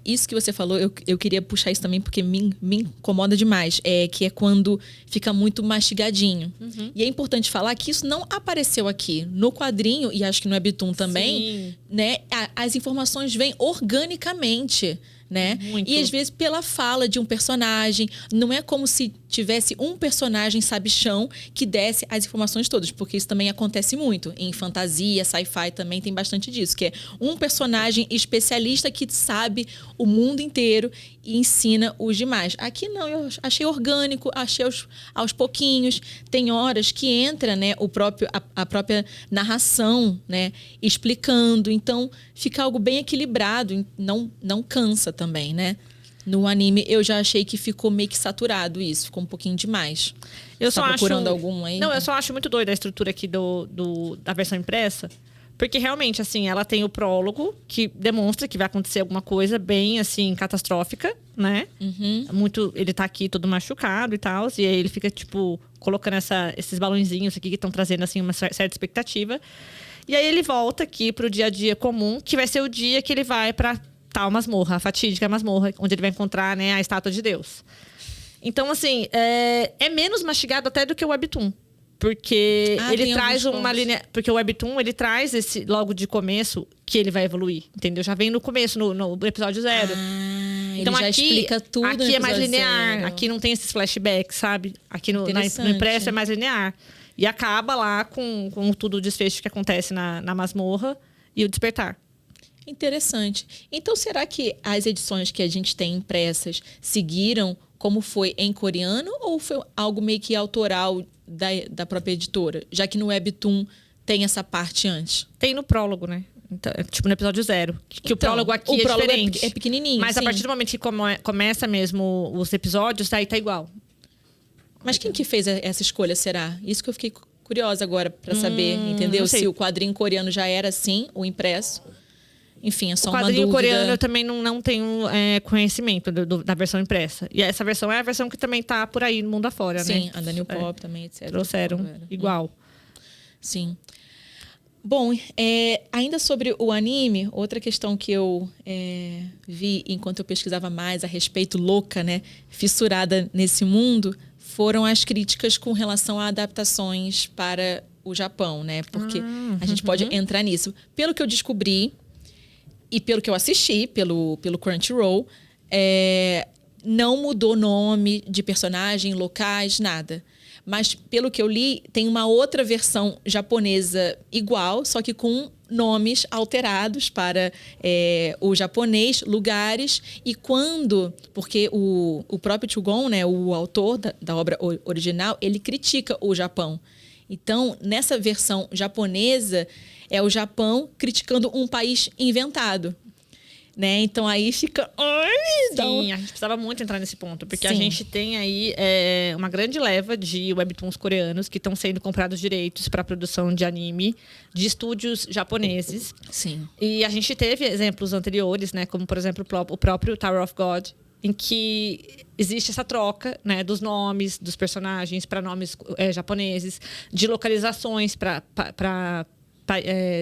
Isso que você falou, eu queria puxar isso também porque me incomoda demais. Que é quando fica muito mastigadinho. E é importante falar que isso não apareceu aqui. No quadrinho, e acho que no Webtoon também, né? As informações vêm organicamente, né? Muito. E às vezes pela fala de um personagem. Não é como se tivesse um personagem sabichão que desse as informações todas, porque isso também acontece muito. Em fantasia, sci-fi também tem bastante disso, que é um personagem especialista que sabe o mundo inteiro e ensina os demais. Aqui não, eu achei orgânico, achei aos pouquinhos. Tem horas que entra, né, a própria narração, né, explicando. Então, fica algo bem equilibrado, não cansa também, né? No anime, eu já achei que ficou meio que saturado isso. Ficou um pouquinho demais. Eu só procurando algum aí? Não, eu só acho muito doida a estrutura aqui da versão impressa. Porque, realmente, assim, ela tem o prólogo, que demonstra que vai acontecer alguma coisa bem, assim, catastrófica, né? Ele tá aqui todo machucado e tal. E aí ele fica, tipo, colocando esses balãozinhos aqui que estão trazendo, assim, uma certa expectativa. E aí ele volta aqui pro dia a dia comum, que vai ser o dia que ele vai pra tal masmorra, a fatídica masmorra, onde ele vai encontrar, né, a estátua de Deus. Então, assim, é menos mastigado até do que o Webtoon. Porque ele traz uma linha... Porque o Webtoon, ele traz esse, logo de começo, que ele vai evoluir, entendeu? Já vem no começo, no episódio 0. Então, ele já explica tudo. Aqui é mais linear. Aqui não tem esses flashbacks, sabe? Aqui no impresso é mais linear. E acaba lá com tudo o desfecho que acontece na masmorra e o despertar. Interessante. Então, será que as edições que a gente tem impressas seguiram como foi em coreano ou foi algo meio que autoral da própria editora? Já que no Webtoon tem essa parte antes. Tem no prólogo, né? Então, tipo no episódio 0. Que o prólogo aqui é diferente. É pequenininho, mas sim. A partir do momento que começa mesmo os episódios, aí tá igual. Mas quem que fez essa escolha, será? Isso que eu fiquei curiosa agora para saber, entendeu? Se o quadrinho coreano já era assim, o impresso. Enfim, é só uma dúvida. O quadrinho coreano eu também não tenho conhecimento da versão impressa. E essa versão é a versão que também tá por aí no mundo afora, né? Sim, a Daniel Pop também, etc. Trouxeram igual. Sim. Bom, ainda sobre o anime, outra questão que eu vi enquanto eu pesquisava mais a respeito, louca, né? Fissurada nesse mundo, foram as críticas com relação a adaptações para o Japão, né? Porque a gente pode entrar nisso. Pelo que eu descobri, e pelo que eu assisti, pelo Crunchyroll, não mudou nome de personagem, locais, nada. Mas, pelo que eu li, tem uma outra versão japonesa igual, só que com nomes alterados para o japonês, lugares. E quando... Porque o próprio Chugon, né, o autor da obra original, ele critica o Japão. Então, nessa versão japonesa, é o Japão criticando um país inventado. Né? Então, aí fica... Sim, a gente precisava muito entrar nesse ponto. Porque a gente tem aí uma grande leva de webtoons coreanos que estão sendo comprados direitos para a produção de anime de estúdios japoneses. Sim. E a gente teve exemplos anteriores, né? Como, por exemplo, o próprio Tower of God, em que existe essa troca, né, dos nomes dos personagens para nomes japoneses, de localizações para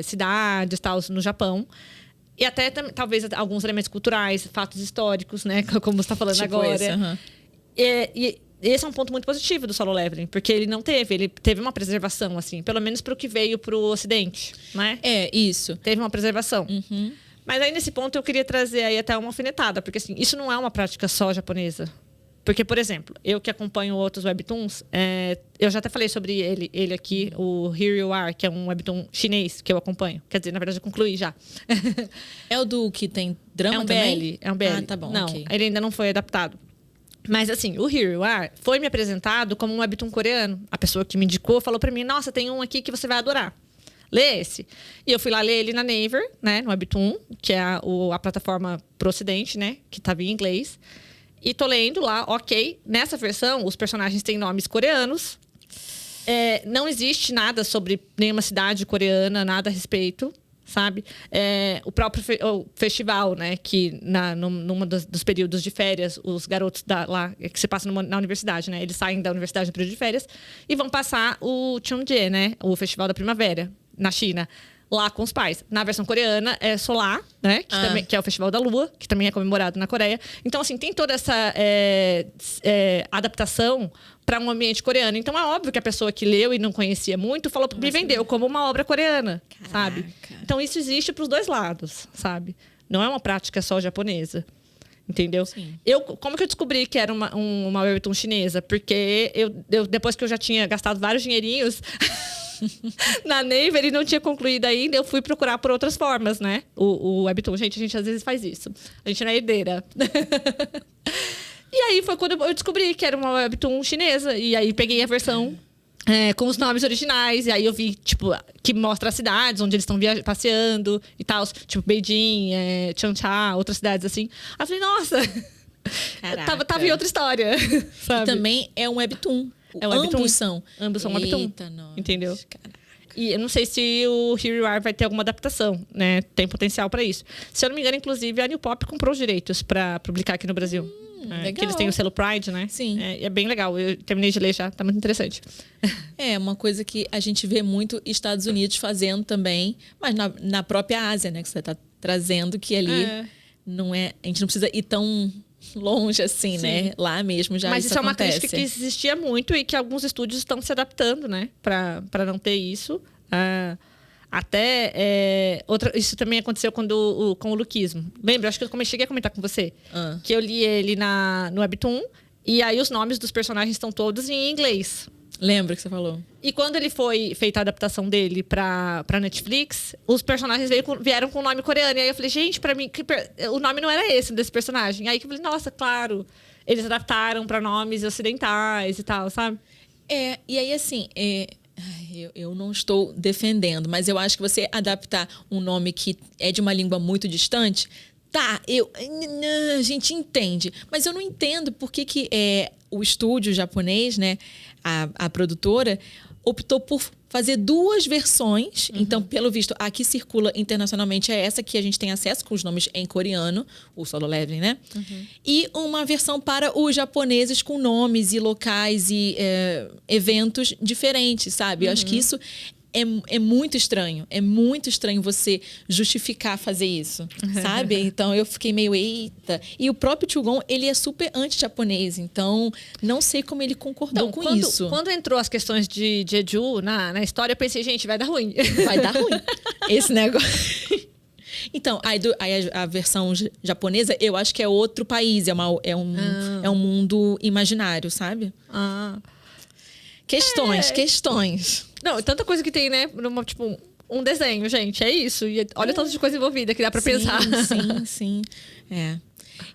cidades tal, no Japão. E até, talvez, alguns elementos culturais, fatos históricos, né? Como você está falando tipo agora. Esse, e esse é um ponto muito positivo do Solo Leveling, porque ele teve uma preservação, assim, pelo menos para o que veio para o Ocidente, né? Isso. Teve uma preservação. Uhum. Mas aí, nesse ponto, eu queria trazer aí até uma alfinetada, porque assim, isso não é uma prática só japonesa. Porque, por exemplo, eu que acompanho outros webtoons, eu já até falei sobre ele aqui, o Here You Are, que é um webtoon chinês que eu acompanho. Quer dizer, na verdade, eu concluí já. É o do que tem drama também? É um BL. Ah, tá bom, não, okay. Ele ainda não foi adaptado. Mas, assim, o Here You Are foi me apresentado como um webtoon coreano. A pessoa que me indicou falou pra mim, nossa, tem um aqui que você vai adorar. Lê esse. E eu fui lá ler ele na Naver, né, no Webtoon, que é a plataforma pro Ocidente, né, que estava em inglês. E tô lendo lá, ok. Nessa versão, os personagens têm nomes coreanos. Não existe nada sobre nenhuma cidade coreana, nada a respeito, sabe? O próprio festival, né, que numa dos períodos de férias, os garotos lá, que se passa na universidade, né, eles saem da universidade no período de férias e vão passar o Cheonggye, né, o festival da primavera, na China, lá com os pais. Na versão coreana é Solar, né? Que é o Festival da Lua, que também é comemorado na Coreia. Então, assim, tem toda essa adaptação para um ambiente coreano. Então, é óbvio que a pessoa que leu e não conhecia muito me vendeu como uma obra coreana, sabe? Então, isso existe para os dois lados, sabe? Não é uma prática só japonesa. Entendeu? Sim. Como que eu descobri que era uma webtoon chinesa? Porque depois que eu já tinha gastado vários dinheirinhos na Naver e não tinha concluído ainda, eu fui procurar por outras formas, né? O webtoon. Gente, a gente às vezes faz isso. A gente não é herdeira. E aí foi quando eu descobri que era uma webtoon chinesa. E aí peguei a versão com os nomes originais. E aí eu vi, tipo, que mostra as cidades onde eles estão passeando e tal. Tipo, Beijing, Changsha, outras cidades assim. Aí eu falei, nossa, tava em outra história. Sabe? E também é um webtoon. É um webtoon. Ambos são webtoon. Eita, nossa. Entendeu? Caraca. E eu não sei se o Here You Are vai ter alguma adaptação, né? Tem potencial para isso. Se eu não me engano, inclusive, a New Pop comprou os direitos para publicar aqui no Brasil. Legal. Que eles têm o selo Pride, né? Sim. É bem legal. Eu terminei de ler já, tá muito interessante. É uma coisa que a gente vê muito Estados Unidos fazendo também, mas na própria Ásia, né? Que você tá trazendo, que ali não é... A gente não precisa ir tão longe assim, né? Lá mesmo já mas isso é uma acontece. crítica que existia muito e que alguns estúdios estão se adaptando, né? Para não ter isso. Isso também aconteceu com o Luquismo. Lembra? Acho que eu cheguei a comentar com você. Que eu li ele no Webtoon. E aí os nomes dos personagens estão todos em inglês. Lembra que você falou? E quando ele foi feita a adaptação dele pra Netflix, os personagens vieram com o nome coreano. E aí eu falei, gente, pra mim, o nome não era esse desse personagem. Aí que eu falei, nossa, claro. Eles adaptaram pra nomes ocidentais e tal, sabe? E aí assim... Eu não estou defendendo, mas eu acho que você adaptar um nome que é de uma língua muito distante, a gente entende. Mas eu não entendo por que o estúdio japonês, né, a produtora, optou por fazer 2 versões. Então, pelo visto, a que circula internacionalmente é essa que a gente tem acesso, com os nomes em coreano, o Solo Leveling, né? E uma versão para os japoneses com nomes e locais e eventos diferentes, sabe? Eu acho que isso é muito estranho. É muito estranho você justificar fazer isso, sabe? Então, eu fiquei meio, eita. E o próprio Chugon, ele é super anti-japonês. Então, não sei como ele concordou com isso. Quando entrou as questões de Jeju na história, eu pensei, gente, vai dar ruim. Vai dar ruim. Esse negócio... Então, aí a versão japonesa, eu acho que é outro país. É um mundo imaginário, sabe? Questões. Não, tanta coisa que tem, né? Tipo, um desenho, gente. É isso. E olha tanto de coisa envolvida que dá pra pensar. Sim.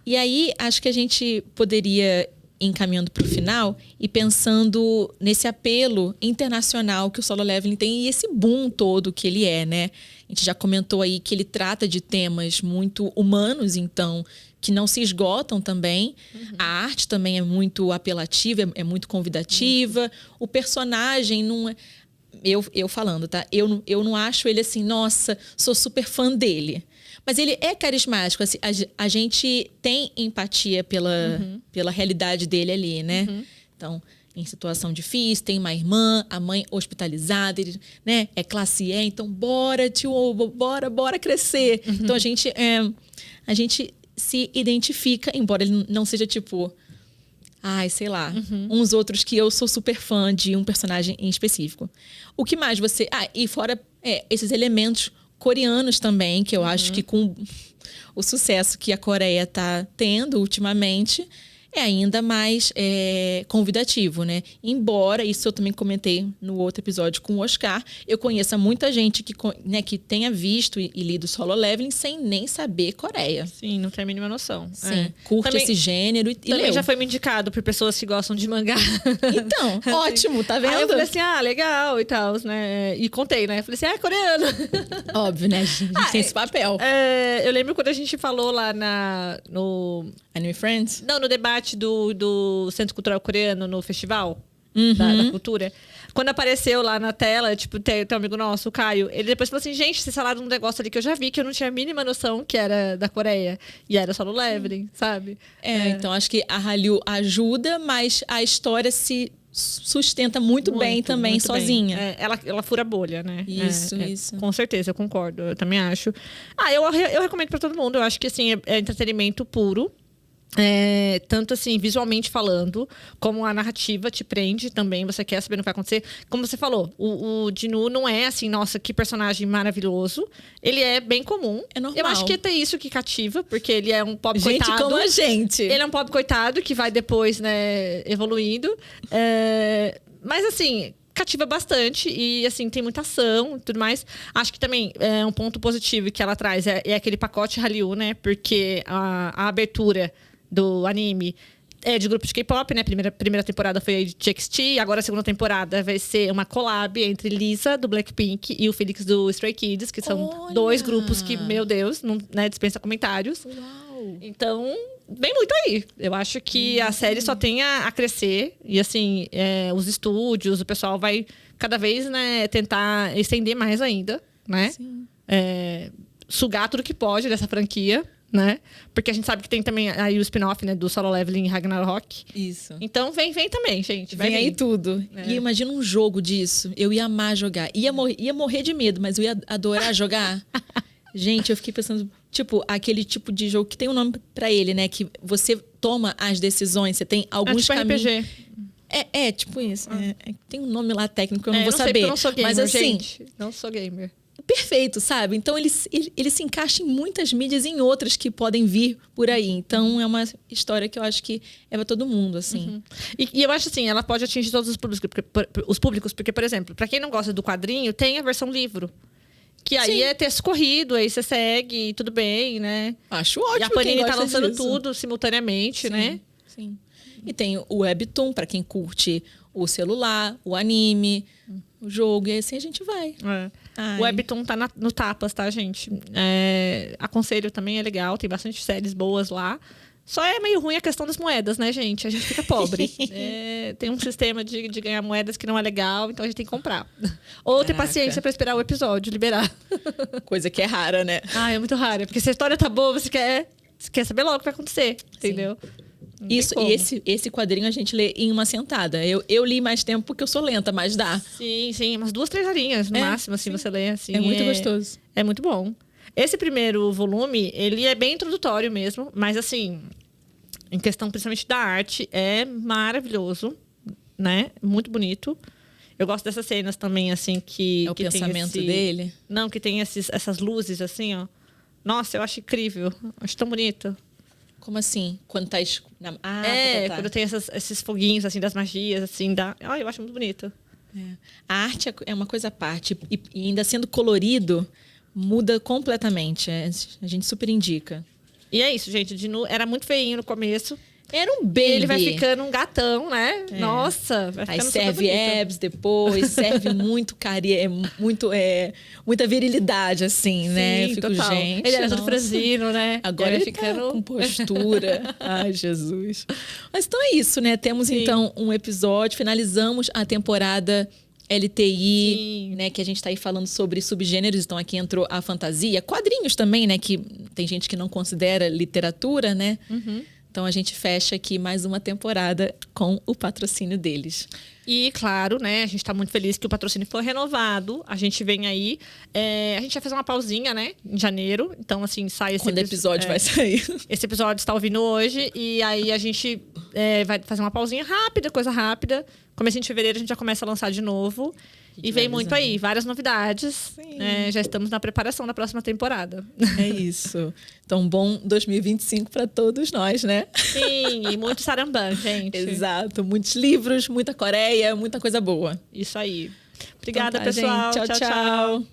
E aí, acho que a gente poderia ir encaminhando pro final e pensando nesse apelo internacional que o Solo Leveling tem e esse boom todo que ele é, né? A gente já comentou aí que ele trata de temas muito humanos, então... que não se esgotam também. A arte também é muito apelativa, é muito convidativa. O personagem não é... Eu falando, tá? Eu não acho ele assim, nossa, sou super fã dele. Mas ele é carismático. Assim, a gente tem empatia pela realidade dele ali, né? Então, em situação difícil, tem uma irmã, a mãe hospitalizada, ele, né? É classe E, então bora, tio, bora crescer. Então, a gente se identifica, embora ele não seja tipo... sei lá, uns outros que eu sou super fã de um personagem em específico. O que mais você... e fora esses elementos coreanos também, que eu acho que com o sucesso que a Coreia tá tendo ultimamente, é ainda mais convidativo, né? Embora, isso eu também comentei no outro episódio com o Oscar, eu conheço muita gente que tenha visto e lido Solo Leveling sem nem saber Coreia. Sim, não tem a mínima noção. Sim, curte também, esse gênero e também leu. Já foi me indicado por pessoas que gostam de mangá. Então, assim, ótimo, tá vendo? Aí eu falei assim, legal e tal, né? E contei, né? Eu falei assim, é coreano. Óbvio, né? A gente tem esse papel. Eu lembro quando a gente falou lá no... Anime Friends? Não, no debate do Centro Cultural Coreano no festival da cultura. Quando apareceu lá na tela, tipo, tem um amigo nosso, o Caio, ele depois falou assim, gente, vocês falaram um negócio ali que eu já vi, que eu não tinha a mínima noção que era da Coreia. E era Solo Leveling, sabe? Então acho que a Hallyu ajuda, mas a história se sustenta muito bem também, muito sozinha. Bem. Ela fura a bolha, né? Isso. Com certeza, eu concordo. Eu também acho. Eu recomendo pra todo mundo. Eu acho que, assim, é entretenimento puro. Tanto assim, visualmente falando, como a narrativa te prende também, você quer saber o que vai acontecer. Como você falou, o Ji-Nu não é assim, nossa, que personagem maravilhoso. Ele é bem comum. É normal. Eu acho que é até isso que cativa, porque ele é um pobre Gente coitado. como a gente. Ele é um pobre coitado que vai depois, né, evoluindo. Mas assim, cativa bastante e, assim, tem muita ação e tudo mais. Acho que também é um ponto positivo que ela traz é aquele pacote Hallyu, né? Porque a abertura do anime é de grupo de K-pop, né? Primeira temporada foi de TXT, agora a segunda temporada vai ser uma collab entre Lisa, do Blackpink, e o Felix, do Stray Kids, que são 2 grupos que, meu Deus, não, né, dispensa comentários. Uau. Então, vem muito aí. Eu acho que a série só tem a crescer. E, assim, os estúdios, o pessoal vai cada vez, né, tentar estender mais ainda, né? Sim. Sugar tudo que pode dessa franquia, né? Porque a gente sabe que tem também aí o spin-off, né, do Solo Leveling e Ragnarok. Isso. Então, vem também, gente. Vai Vem aí vir. tudo. E imagina um jogo disso. Eu ia amar jogar. Ia morrer de medo, mas eu ia adorar jogar. Gente, eu fiquei pensando, tipo, aquele tipo de jogo que tem um nome pra ele, né? Que você toma as decisões, você tem alguns tipo caminhos. RPG. Tipo isso. Tem um nome lá técnico que eu não vou sei, saber. porque eu não sou gamer, mas assim, gente. Não sou gamer. perfeito, sabe? Então ele se encaixa em muitas mídias e em outras que podem vir por aí. Então é uma história que eu acho que é pra todo mundo, assim. Uhum. E eu acho assim, ela pode atingir todos os públicos, porque, por exemplo, pra quem não gosta do quadrinho, tem a versão livro. Que aí Sim. é texto corrido, aí você segue, tudo bem, né? Acho ótimo. E a Panini quem tá gosta lançando disso. tudo simultaneamente, né? Sim. E tem o Webtoon, pra quem curte o celular, o anime, o jogo, e assim a gente vai. Ai. O Webtoon tá no Tapas, tá, gente? Aconselho também, é legal, tem bastante séries boas lá. Só é meio ruim a questão das moedas, né, gente? A gente fica pobre. Tem um sistema de ganhar moedas que não é legal, então a gente tem que comprar. Ou ter paciência pra esperar o episódio liberar. Coisa que é rara, né? É muito raro. Porque se a história tá boa, você quer saber logo o que vai acontecer, entendeu? Não tem Isso, como. e esse quadrinho a gente lê em uma sentada. Eu li mais tempo porque eu sou lenta, mas dá. Sim, umas 2, 3 horinhas no máximo, assim, você lê. Assim, É muito gostoso. É muito bom. Esse primeiro volume, ele é bem introdutório mesmo, mas assim, em questão principalmente da arte, é maravilhoso, né? Muito bonito. Eu gosto dessas cenas também, assim, que... É o que tem pensamento dele? Não, que tem essas luzes, assim, ó. Nossa, eu acho incrível. Acho tão bonito. Como assim? Quando tá escuro? Quando tem esses foguinhos, assim, das magias, assim, eu acho muito bonito. A arte é uma coisa à parte. E ainda sendo colorido, muda completamente. A gente super indica. E é isso, gente. O Ji-Nu era muito feinho no começo. Era um baby. Ele vai ficando um gatão, né? Nossa, vai ficando Aí serve super bonito. abs depois, serve muito carinho, muita virilidade, assim, né? Eu Sim, fico, total. gente. Ele era todo nossa. franzino, né? Agora vai ele ficando com postura. Ai, Jesus. Mas então é isso, né? Temos Sim. então um episódio, finalizamos a temporada LTI, Sim. né? Que a gente tá aí falando sobre subgêneros, então aqui entrou a fantasia, quadrinhos também, né? Que tem gente que não considera literatura, né? Uhum. Então a gente fecha aqui mais uma temporada com o patrocínio deles. E, claro, né? A gente tá muito feliz que o patrocínio foi renovado. A gente vem aí. A gente vai fazer uma pausinha, né? Em janeiro. Então, assim, sai esse Quando o episódio vai sair. Esse episódio está ouvindo hoje. E aí a gente vai fazer uma pausinha rápida, coisa rápida. Comecinho de fevereiro a gente já começa a lançar de novo. E vem muito aí, várias novidades. Já estamos na preparação da próxima temporada. É isso. Então, bom 2025 para todos nós, né? Sim, e muito sarambã, gente. Exato. Muitos livros, muita Coreia, muita coisa boa. Isso aí. Obrigada, Então tá, pessoal. gente. Tchau, tchau.